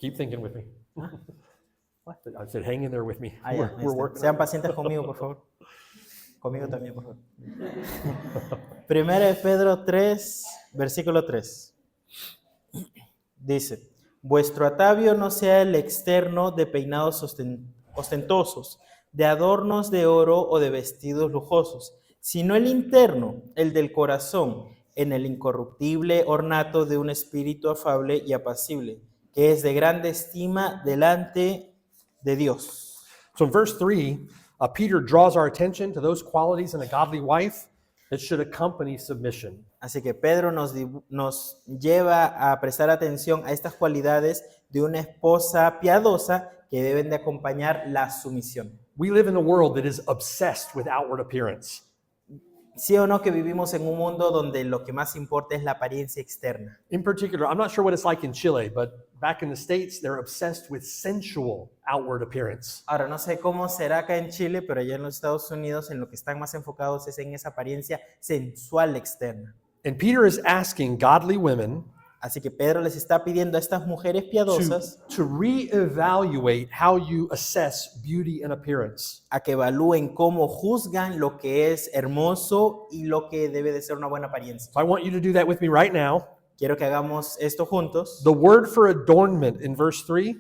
keep thinking with me. What? I said, hang in there with me. Ah, ya, We're working. Sean pacientes conmigo, por favor. Conmigo también, por favor. Primera de Pedro 3, versículo 3. Dice, vuestro atavio no sea el externo de peinados ostentosos, de adornos de oro o de vestidos lujosos, sino el interno, el del corazón, en el incorruptible ornato de un espíritu afable y apacible, que es de grande estima delante de Dios. So in verse 3, Peter draws our attention to those qualities in a godly wife that should accompany submission. Así que Pedro nos lleva a prestar atención a estas cualidades de una esposa piadosa que deben de acompañar la sumisión. We live in a world that is obsessed with outward appearance. Sí o no que vivimos en un mundo donde lo que más importa es la apariencia externa. In particular, I'm not sure what it's like in Chile, but back in the States, they're obsessed with sensual outward appearance. Ahora, no sé cómo será acá en Chile, pero allá en los Estados Unidos en lo que están más enfocados es en esa apariencia sensual externa. And Peter is asking godly women Así que Pedro les está pidiendo a estas mujeres piadosas to reevaluate how you assess beauty and appearance. a que evalúen cómo juzgan lo que es hermoso y lo que debe de ser una buena apariencia. So I want you to do that with me right now. Quiero que hagamos esto juntos. The word for adornment in verse 3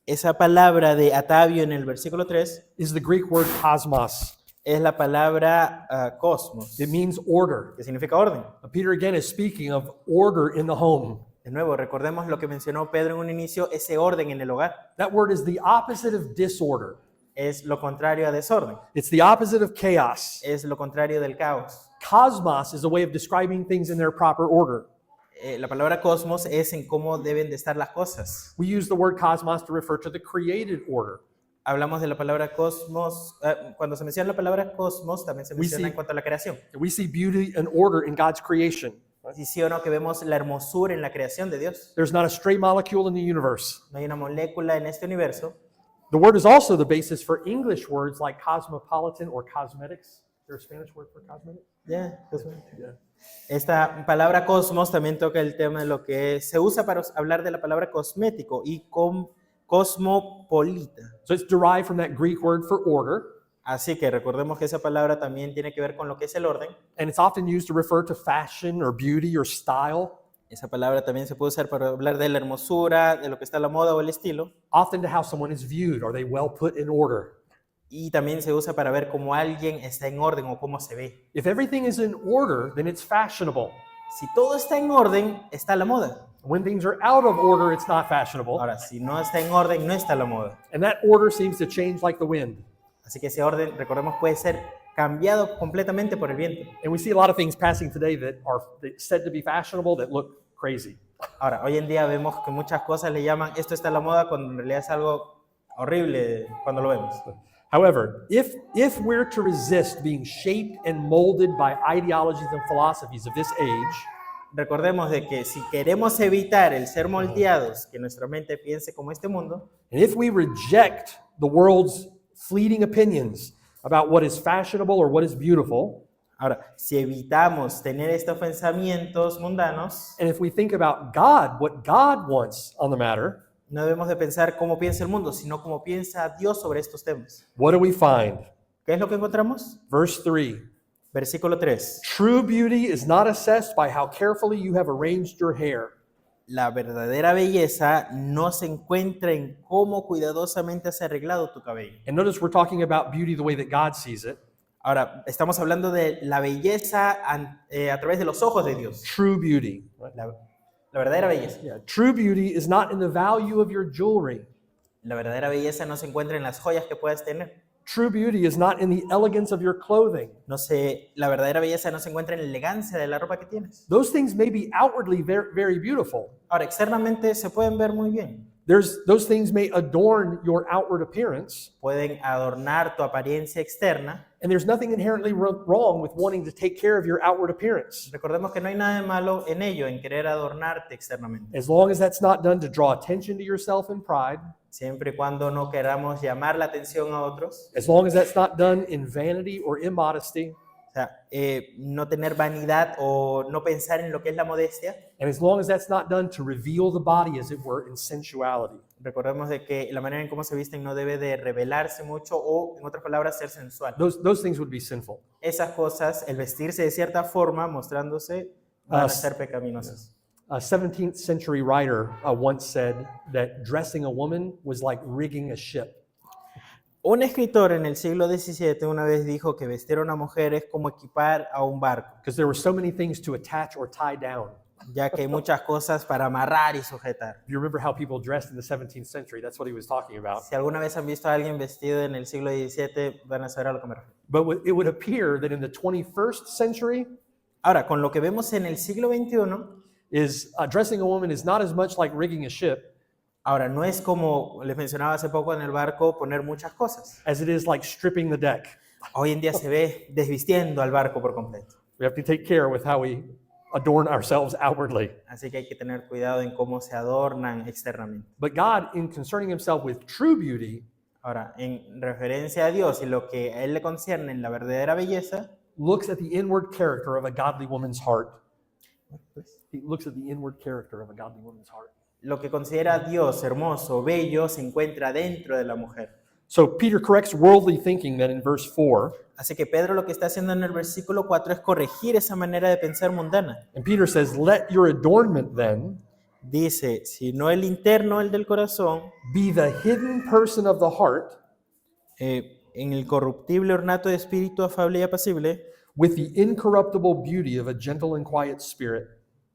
Esa palabra de atavio en el versículo 3 is the Greek word cosmos. es la palabra cosmos, It means order. que significa orden. Peter again is speaking of order in the home. De nuevo, recordemos lo que mencionó Pedro en un inicio, ese orden en el hogar. That word is the opposite of disorder. Es lo contrario a desorden, It's the opposite of chaos. es lo contrario del caos. Cosmos is a way of describing things in their proper order. La palabra cosmos es en cómo deben de estar las cosas. We use the word cosmos to refer to the created order. Hablamos de la palabra cosmos, cuando se menciona la palabra cosmos, también se menciona see- en cuanto a la creación. We see beauty and order in God's creation. Y sí o no que vemos la hermosura en la creación de Dios. There's not a stray molecule in the universe. No hay una molécula en este universo. The word is also the basis for English words like cosmopolitan or cosmetics. Is there a Spanish word for cosmetics? Esta palabra cosmos también toca el tema de lo que se usa para hablar de la palabra cosmético y cosmopolita. So it's derived from that Greek word for order, Así que recordemos que esa palabra también tiene que ver con lo que es el orden. and it's often used to refer to fashion or beauty or style, Esa palabra también se puede usar para hablar de la hermosura, de lo que está a la moda o el estilo. often to how someone is viewed. Are they well put in order? Y también se usa para ver cómo alguien está en orden o cómo se ve. If everything is in order, then it's fashionable. Si todo está en orden, está a la moda. When things are out of order, it's not fashionable. Ahora, si no está en orden, no está a la moda. And that order seems to change like the wind. Así que ese orden, recordemos, puede ser cambiado completamente por el viento. And we see a lot of things passing today that are said to be fashionable that look crazy. Ahora, hoy en día vemos que muchas cosas le llaman esto está a la moda cuando en realidad es algo horrible cuando lo vemos. However, if we're to resist being shaped and molded by ideologies and philosophies of this age, Recordemos de que si queremos evitar el ser moldeados, que nuestra mente piense como este mundo, and if we reject the world's fleeting opinions about what is fashionable or what is beautiful, ahora, si evitamos tener estos pensamientos mundanos, and if we think about God, what God wants on the matter, no debemos de pensar cómo piensa el mundo, sino cómo piensa Dios sobre estos temas. what do we find? ¿Qué es lo que encontramos? Verse 3. Versículo 3. True beauty is not assessed by how carefully you have arranged your hair. La verdadera belleza no se encuentra en cómo cuidadosamente has arreglado tu cabello. And notice we're talking about beauty the way that God sees it. Ahora, estamos hablando de la belleza a través de los ojos de Dios. True beauty. La verdadera belleza. Yeah. True beauty is not in the value of your jewelry. La verdadera belleza no se encuentra en las joyas que puedas tener. True beauty is not in the elegance of your clothing. La verdadera belleza no se encuentra en la elegancia de la ropa que tienes. Those things may be outwardly very, very beautiful. Ahora, externamente se pueden ver muy bien. Those things may adorn your outward appearance, Pueden adornar tu apariencia externa. and there's nothing inherently wrong with wanting to take care of your outward appearance, Recordemos que no hay nada de malo en ello, en querer adornarte externamente. as long as that's not done to draw attention to yourself and pride, Siempre y cuando no queramos llamar la atención a otros. as long as that's not done in vanity or immodesty, O sea, no tener vanidad o no pensar en lo que es la modestia. and as long as that's not done to reveal the body, as it were, in sensuality. Recordemos de que la manera en cómo se visten no debe de revelarse mucho o, en otras palabras, ser sensual. Those things would be sinful. Esas cosas, el vestirse de cierta forma, mostrándose, van a ser pecaminosas. A 17th century writer once said that dressing a woman was like rigging a ship. Un escritor en el siglo XVII una vez dijo que vestir a una mujer es como equipar a un barco, Because there were so many things to attach or tie down. ya que hay muchas cosas para amarrar y sujetar. If you remember how people dressed in the 17th century, that's what he was talking about. Si alguna vez han visto a alguien vestido en el siglo XVII, van a saber a lo que me refiero. But it would appear that in the 21st century, Ahora, con lo que vemos en el siglo XXI, is dressing a woman is not as much like rigging a ship ahora no es como les mencionaba hace poco en el barco poner muchas cosas. as it is like stripping the deck. Hoy en día se ve desvistiendo al barco por completo. We have to take care with how we adorn ourselves outwardly. Así que hay que tener cuidado en cómo se adornan externamente. But God, in concerning himself with true beauty, Ahora, en referencia a Dios y lo que a Él le concierne en la verdadera belleza, looks at the inward character of a godly woman's heart. He looks at the inward character of a godly woman's heart. lo que considera a Dios hermoso, bello, se encuentra dentro de la mujer. So Peter corrects worldly thinking then in verse 4. Así que Pedro lo que está haciendo en el versículo 4 es corregir esa manera de pensar mundana. And Peter says, let your adornment then Dice, si no el interno, el del corazón, be the hidden person of the heart en el corruptible ornato de espíritu afable y apacible, with the incorruptible beauty of a gentle and quiet spirit,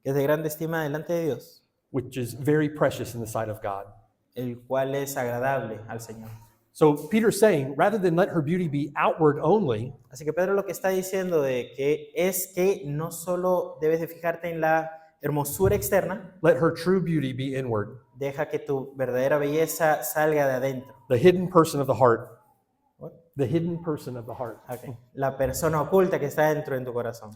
que es de grande estima delante de Dios, which is very precious in the sight of God. el cual es agradable al Señor. So Peter's saying, rather than let her beauty be outward only, Así que Pedro lo que está diciendo de que es que no solo debes de fijarte en la hermosura externa, let her true beauty be inward, deja que tu verdadera belleza salga de adentro. the hidden person of the heart. What? The hidden person of the heart. Okay. La persona oculta que está dentro en tu corazón.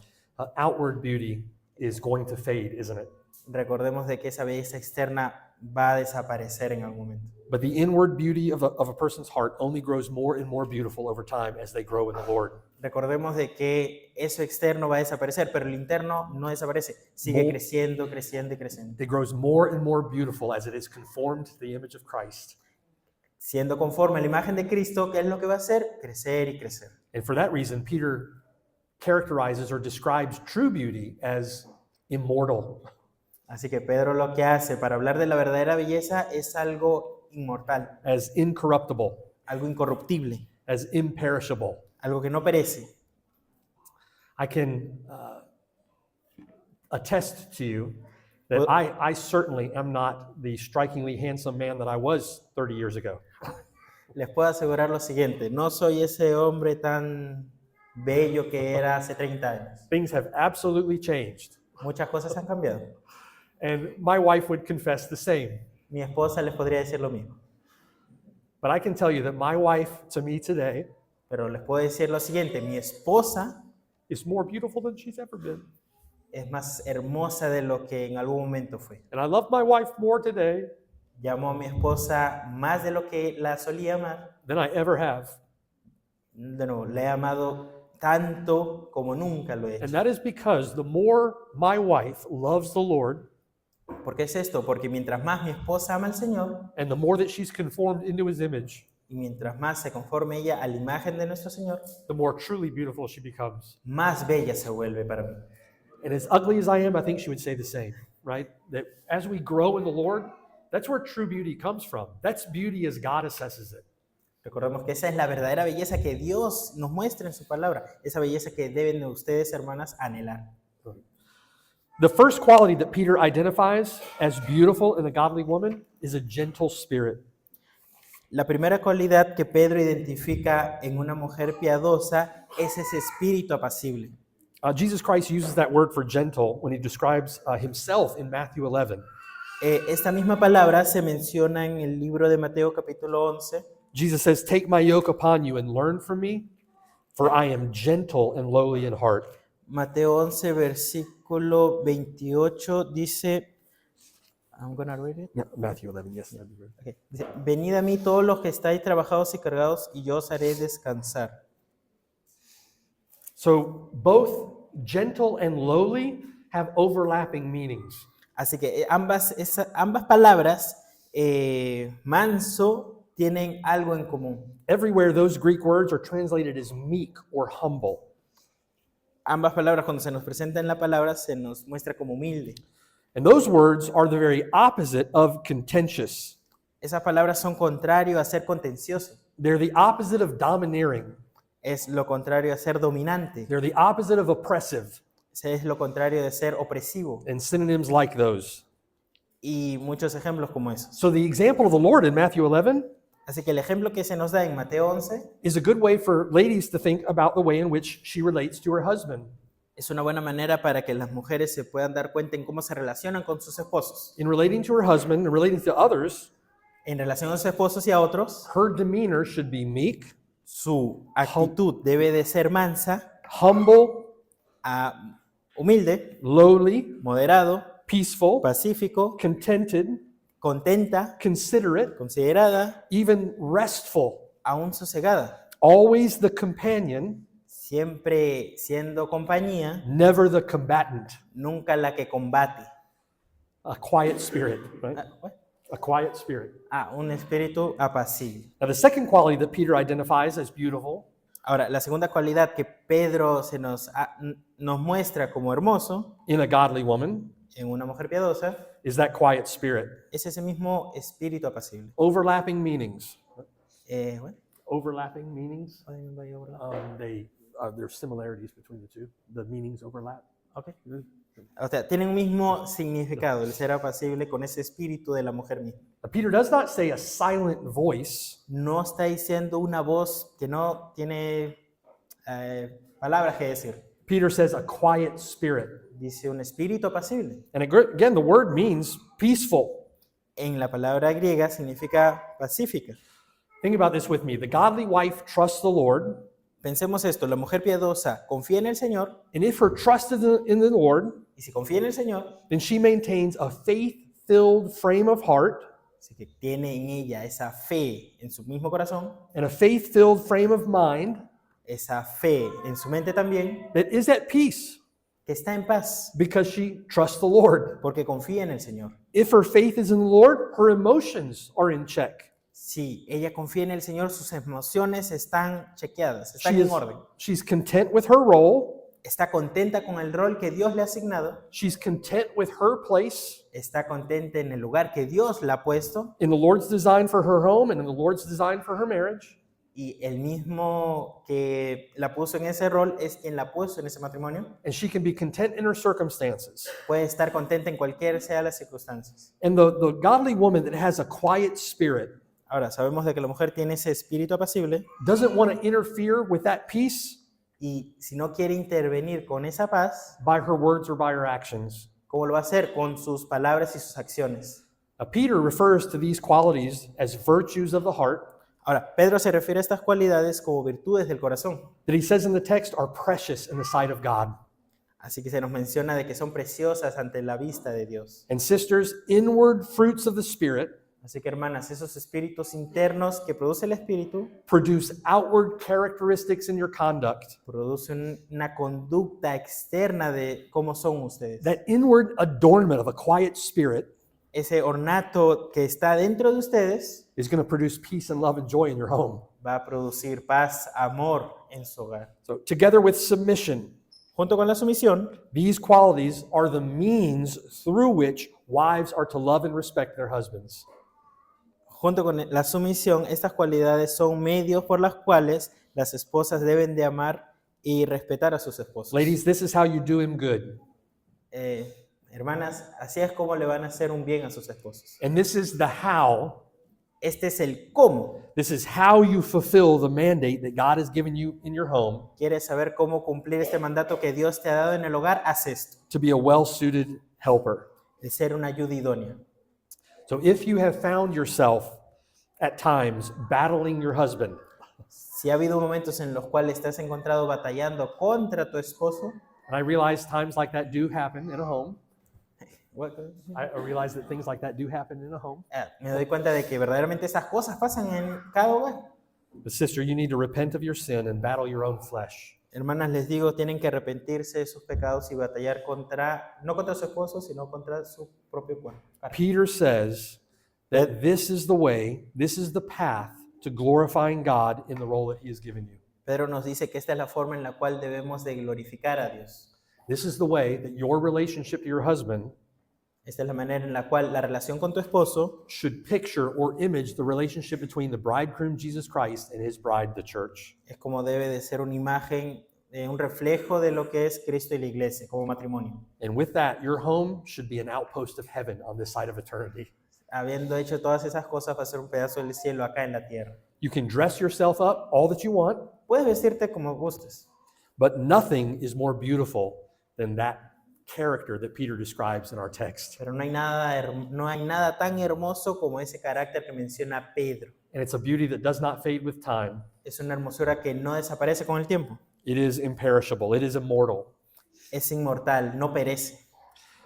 Outward beauty is going to fade, isn't it? Recordemos de que esa belleza externa va a desaparecer en algún momento. But the inward beauty of a person's heart only grows more and more beautiful over time as they grow in the Lord. Recordemos de que eso externo va a desaparecer, pero el interno no desaparece. Sigue creciendo, creciendo y creciendo. It grows more and more beautiful as it is conformed to the image of Christ. Siendo conforme a la imagen de Cristo, ¿qué es lo que va a hacer? Crecer y crecer. And for that reason, Peter characterizes or describes true beauty as immortal. Así que Pedro lo que hace para hablar de la verdadera belleza es algo inmortal, As incorruptible, algo incorruptible, as imperishable. algo que no perece. I can attest to you that I certainly am not the strikingly handsome man that I was 30 years ago. Les puedo asegurar lo siguiente, no soy ese hombre tan bello que era hace 30 años. Things have absolutely changed. Muchas cosas han cambiado. And my wife would confess the same. Mi esposa les podría decir lo mismo. But I can tell you that my wife to me today pero les puedo decir lo siguiente, mi esposa is more beautiful than she's ever been. es más hermosa de lo que en algún momento fue. And I love my wife more today Llamo a mi esposa más de lo que la solía amar. than I ever have. De nuevo, la he amado tanto como nunca lo he And hecho. that is because the more my wife loves the Lord ¿Por qué es esto? Porque mientras más mi esposa ama al Señor and the more that she's conformed into his image, y mientras más se conforme ella a la imagen de nuestro Señor, the more truly beautiful she becomes. más bella se vuelve para mí. And as ugly as I am, I think she would say the same, right? That as we grow in the Lord, that's where true beauty comes from. That's beauty as God assesses it. Recordemos que esa es la verdadera belleza que Dios nos muestra en su palabra, esa belleza que deben de ustedes, hermanas, anhelar. The first quality that Peter identifies as beautiful in a godly woman is a gentle spirit. La primera cualidad que Pedro identifica en una mujer piadosa es ese espíritu apacible. Jesus Christ uses that word for gentle when he describes himself in Matthew 11. Esta misma palabra se menciona en el libro de Mateo capítulo 11. Jesus says, "Take my yoke upon you and learn from me, for I am gentle and lowly in heart." Mateo 11, versículo 28 dice, I'm gonna read it. Yeah, Matthew 11, yes. that'd be great. Okay. Dice, venid a mí todos los que estáis trabajados y cargados, y yo os haré descansar. So both gentle and lowly have overlapping meanings. Así que ambas palabras, manso, tienen algo en común. Everywhere those Greek words are translated as meek or humble. Ambas palabras, cuando se nos presenta en la palabra, se nos muestra como humilde. And those words are the very opposite of contentious. Esas palabras son contrario a ser contencioso. They're the opposite of domineering. Es lo contrario a ser dominante. They're the opposite of oppressive, Es lo contrario de ser opresivo. and synonyms like those. Y muchos ejemplos como esos. So the example of the Lord in Matthew 11 Así que el ejemplo que se nos da en Mateo 11 is a good way for ladies to think about the way in which she relates to her husband. es una buena manera para que las mujeres se puedan dar cuenta en cómo se relacionan con sus esposos. In relating to her husband and relating to others, En relación a sus esposos y a otros, her demeanor should be meek, su actitud debe de ser mansa, humble, humilde, lowly, moderado, peaceful, pacífico, contented, contenta, considerate, considerada, even restful, aún sosegada, always the companion, siempre siendo compañía, never the combatant. nunca la que combate. A quiet spirit, right? What? A quiet spirit. Un espíritu apacible. Now, the second quality that Peter identifies as beautiful Ahora, la segunda cualidad que Pedro nos muestra como hermoso in a godly woman en una mujer piadosa is that quiet spirit. es ese mismo espíritu apacible. Overlapping meanings. What? Overlapping meanings. There's similarities between the two. The meanings overlap. Okay. O sea, tienen un mismo significado el ser apacible con ese espíritu de la mujer misma. Now, Peter does not say a silent voice. No está diciendo una voz que no tiene palabras que decir. Peter says a quiet spirit. Dice un espíritu apacible. And again, the word means peaceful. En la palabra griega significa pacífica. Think about this with me. The godly wife trusts the Lord, Pensemos esto, la mujer piadosa confía en el Señor, and if her trust is in the Lord, y si confía en el Señor, then she maintains a faith-filled frame of heart así que tiene en ella esa fe en su mismo corazón, and a faith-filled frame of mind esa fe en su mente también, that is at peace que está en paz, because she trusts the Lord. porque confía en el Señor. If her faith is in the Lord, her emotions are in check. Si ella confía en el Señor, sus emociones están chequeadas, están She en is, orden. she's content with her role. Está contenta con el rol que Dios le ha asignado, She's content with her place está contenta en el lugar que Dios la ha puesto, in the Lord's design for her home and in the Lord's design for her marriage. y el mismo que la puso en ese rol es quien la puso en ese matrimonio. And she can be content in her circumstances. Puede estar contenta en cualquier sea las circunstancias. And the godly woman that has a quiet spirit Ahora, sabemos de que la mujer tiene ese espíritu apacible doesn't want to interfere with that peace y si no quiere intervenir con esa paz, by her words or by her actions. ¿cómo lo va a hacer? Con sus palabras y sus acciones. Peter refers to these qualities as virtues of the heart. Ahora, Pedro se refiere a estas cualidades como virtudes del corazón. that he says in the text are precious in the sight of God. Así que se nos menciona de que son preciosas ante la vista de Dios. And sisters, inward fruits of the Spirit Así que hermanas, esos espíritus internos que produce el espíritu produce outward characteristics in your conduct. producen una conducta externa de cómo son ustedes. That inward adornment of a quiet spirit Ese ornato que está dentro de ustedes is going to produce peace and love and joy in your home. va a producir paz, amor en su hogar. So, together with submission, Junto con la sumisión, these qualities are the means through which wives are to love and respect their husbands. junto con la sumisión, estas cualidades son medios por las cuales las esposas deben de amar y respetar a sus esposos. Ladies, this is how you do him good. Hermanas, así es como le van a hacer un bien a sus esposos. And this is the how. Este es el cómo. This is how you fulfill the mandate that God has given you in your home ¿Quieres saber cómo cumplir este mandato que Dios te ha dado en el hogar? Haz esto, to be a well-suited helper. de ser una ayuda idónea. So if you have found yourself at times battling your husband, Si ha habido momentos en los cuales te has encontrado batallando contra tu esposo, and I realize times like that do happen in a home. what- I realize that things like that do happen in a home. me doy cuenta de que verdaderamente estas cosas pasan en cada hogar. But sister, you need to repent of your sin and battle your own flesh. Hermanas, les digo, tienen que arrepentirse de sus pecados y batallar contra, no contra su esposo, sino contra su propio cuerpo. Peter says that this is the way, this is the path to glorifying God in the role that he has given you. Pedro nos dice que esta es la forma en la cual debemos de glorificar a Dios. This is the way that your relationship to your husband Esta es la manera en la cual la relación con tu esposo should picture or image the relationship between the bridegroom, Jesus Christ, and his bride, the church. es como debe de ser una imagen, un reflejo de lo que es Cristo y la iglesia como matrimonio. And with that, your home should be an outpost of heaven on this side of eternity. Habiendo hecho todas esas cosas, va a ser un pedazo del cielo acá en la tierra. You can dress yourself up all that you want, Puedes vestirte como gustes, but nothing is more beautiful than that character that Peter describes in our text. pero no hay nada tan hermoso como ese carácter que menciona Pedro. And it's a beauty that does not fade with time. Es una hermosura que no desaparece con el tiempo. It is imperishable. It is immortal. Es inmortal, no perece.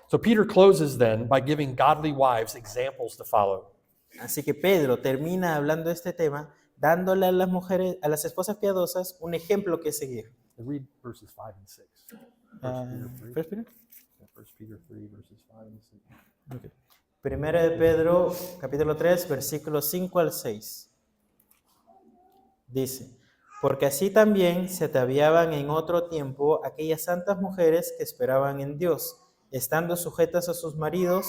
So Peter closes then by giving godly wives examples to follow. Así que Pedro termina hablando de este tema, dándole a las mujeres, a las esposas piadosas, un ejemplo que seguir. Read verses 5 and 6. First Peter? 1 Peter 3, verses 5 and 6. Okay. Primera de Pedro, capítulo 3, versículos 5 al 6. Dice, porque así también se ataviaban en otro tiempo aquellas santas mujeres que esperaban en Dios, estando sujetas a sus maridos,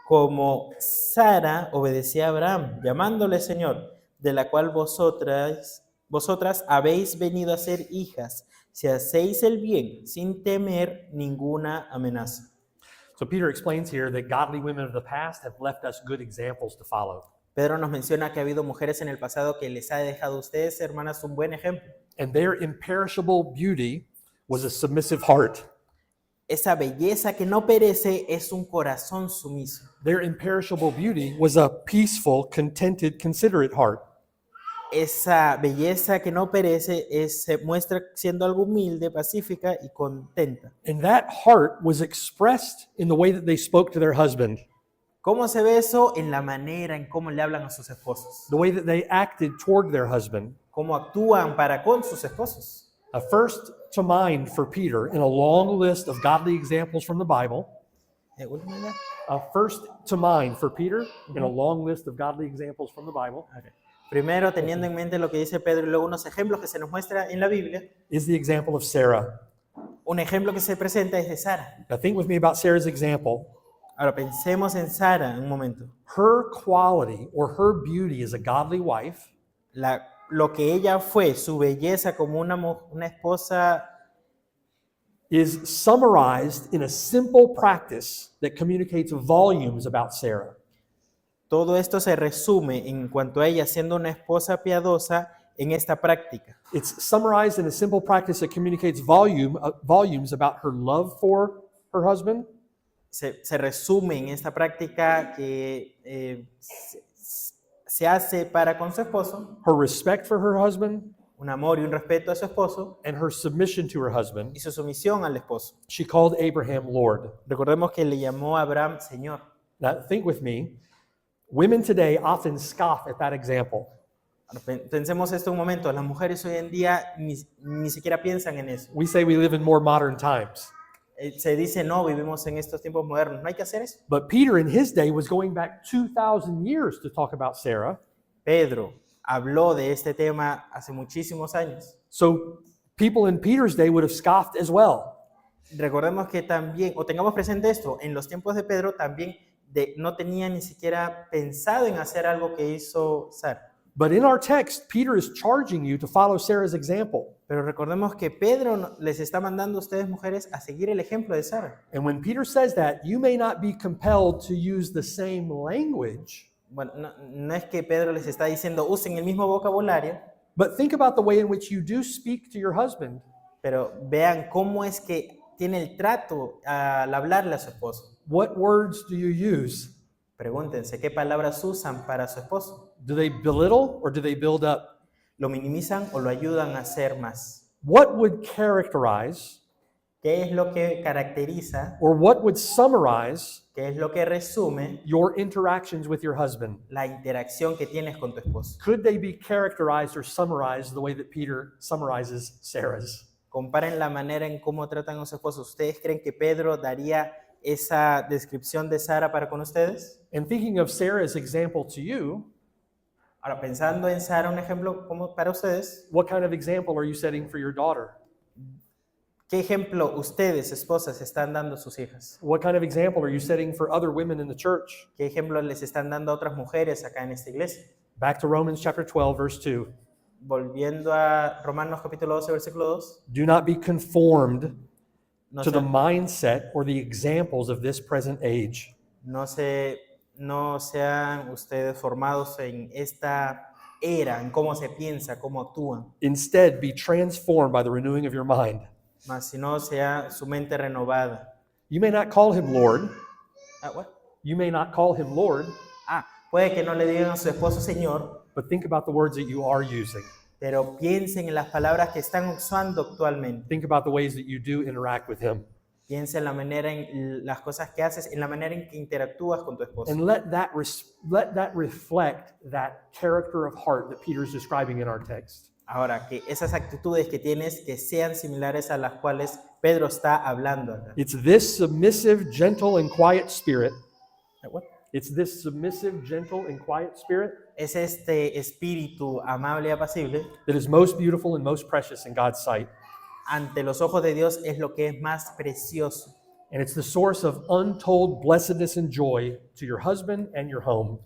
como Sara obedecía a Abraham, llamándole Señor, de la cual vosotras habéis venido a ser hijas, si hacéis el bien sin temer ninguna amenaza. So Peter explains here that godly women of the past have left us good examples to follow. Pedro nos menciona que ha habido mujeres en el pasado que les ha dejado a ustedes, hermanas, un buen ejemplo. And their imperishable beauty was a submissive heart. Esa belleza que no perece es un corazón sumiso. Their imperishable beauty was a peaceful, contented, considerate heart. Esa belleza que no perece se muestra siendo algo humilde, pacífica y contenta. And that heart was expressed in the way that they spoke to their husband, ¿Cómo se ve eso? En la manera en cómo le hablan a sus esposos. the way that they acted toward their husband. Cómo actúan para con sus esposos. First to mind for Peter in a long list of godly examples from the Bible. First to mind for Peter in a long list of godly examples from the Bible Okay. Primero, teniendo en mente lo que dice Pedro y luego unos ejemplos que se nos muestra en la Biblia, is the example of Sarah. un ejemplo que se presenta es de Sara. Now think with me about Sarah's example. Ahora pensemos en Sara un momento. Her quality or her beauty as a godly wife Lo que ella fue, su belleza como una esposa, is summarized in a simple practice that communicates volumes about Sarah. todo esto se resume en cuanto a ella siendo una esposa piadosa en esta práctica. It's summarized in a simple practice that communicates volumes about her love for her husband, Se resume en esta práctica que se hace para con su esposo, her respect for her husband, un amor y un respeto a su esposo and her submission to her husband, y su sumisión al esposo. she called Abraham Lord. Recordemos que le llamó a Abraham Señor. Now, think with me. Women today often scoff at that example. Ahora, pensemos esto un momento, las mujeres hoy en día ni siquiera piensan en eso. We say we live in more modern times. Se dice, no, vivimos en estos tiempos modernos, no hay que hacer eso. But Peter in his day was going back 2,000 years to talk about Sarah. Pedro habló de este tema hace muchísimos años. So people in Peter's day would have scoffed as well. Recordemos que también, o tengamos presente esto, en los tiempos de Pedro también no tenía ni siquiera pensado en hacer algo que hizo Sara. But in our text, Peter is charging you to follow Sarah's example. Pero recordemos que Pedro les está mandando a ustedes mujeres a seguir el ejemplo de Sara. And when Peter says that, you may not be compelled to use the same language, Bueno, no es que Pedro les está diciendo usen el mismo vocabulario, but think about the way in which you do speak to your husband. pero vean cómo es que tiene el trato al hablarle a su esposo. What words do you use? Pregúntense, ¿qué palabras usan para su esposo? Do they belittle or do they build up? ¿Lo minimizan o lo ayudan a hacer más? What would characterize ¿Qué es lo que caracteriza, or what would summarize qué es lo que resume your interactions with your husband? la interacción que tienes con tu esposo? Could they be characterized or summarized the way that Peter summarizes Sarah's? Comparen la manera en cómo tratan a su esposo. ¿Ustedes creen que Pedro daría esa descripción de Sara para con ustedes? And thinking of Sarah's example to you, Ahora, pensando en Sara, un ejemplo como para ustedes, what kind of example are you setting for your daughter? ¿qué ejemplo ustedes, esposas, están dando a sus hijas? What kind of example are you setting for other women in the church? ¿Qué ejemplo les están dando a otras mujeres acá en esta iglesia? Back to Romans chapter 12, verse 2. Volviendo a Romanos capítulo 12, versículo 2, Do not be conformed no, to the mindset or the examples of this present age. no sean ustedes formados en esta era, en cómo se piensa, cómo actúan, Instead, be transformed by the renewing of your mind. mas si no sea su mente renovada. You may not call him Lord. What? You may not call him Lord, Puede que no le digan a su esposo Señor, but think about the words that you are using. pero piensen en las palabras que están usando actualmente. Think about the ways that you do interact with him. Piensa en la manera, en las cosas que haces, en la manera en que interactúas con tu esposo. And let that reflect that character of heart that Peter is describing in our text. Ahora, que esas actitudes que tienes que sean similares a las cuales Pedro está hablando acá. It's this submissive, gentle, and quiet spirit. What? It's this submissive, gentle, and quiet spirit Es este espíritu amable y apacible that is most beautiful and most precious in God's sight. ante los ojos de Dios es lo que es más precioso. And it's the source of untold blessedness and joy to your husband and your home.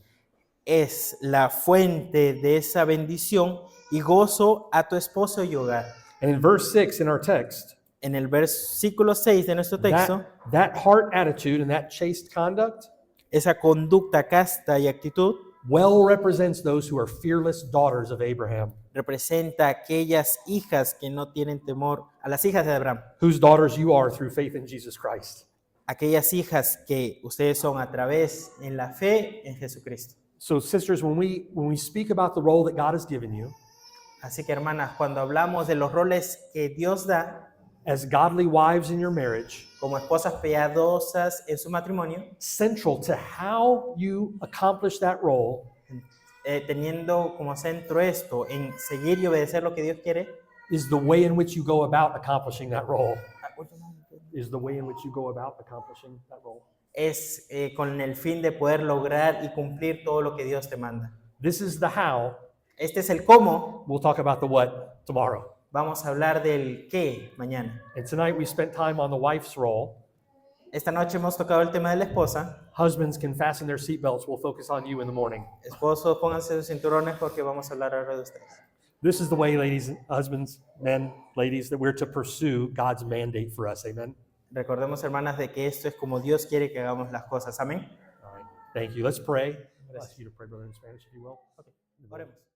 Es la fuente de esa bendición y gozo a tu esposo y hogar. And in verse 6 in our text, En el versículo 6 de nuestro texto, that heart attitude and that chaste conduct esa conducta casta y actitud well represents those who are fearless daughters of Abraham, representa a aquellas hijas que no tienen temor, a las hijas de Abraham, whose daughters you are through faith in Jesus Christ. aquellas hijas que ustedes son a través en la fe en Jesucristo. So sisters, when we speak about the role that God has given you Así que hermanas, cuando hablamos de los roles que Dios da as godly wives in your marriage, como esposas piadosas en su matrimonio, central to how you accomplish that role teniendo como centro esto, en seguir y obedecer lo que Dios quiere, is the way in which you go about accomplishing that role. Is the way in which you go about accomplishing that role. es con el fin de poder lograr y cumplir todo lo que Dios te manda. This is the how. Este es el cómo, We'll talk about the what tomorrow. vamos a hablar del qué mañana. And tonight we spent time on the wife's role. Esta noche hemos tocado el tema de la esposa. Husbands can fasten their seatbelts. We'll focus on you in the morning. Esposos, pónganse sus cinturones porque vamos a hablar ahora de ustedes. This is the way, ladies, husbands, men, ladies, that we're to pursue God's mandate for us. Amen. Recordemos, hermanas, de que esto es como Dios quiere que hagamos las cosas. Amén. All right. Thank you. Let's pray. I'll ask you to pray, brother, in Spanish, if you will. Oremos.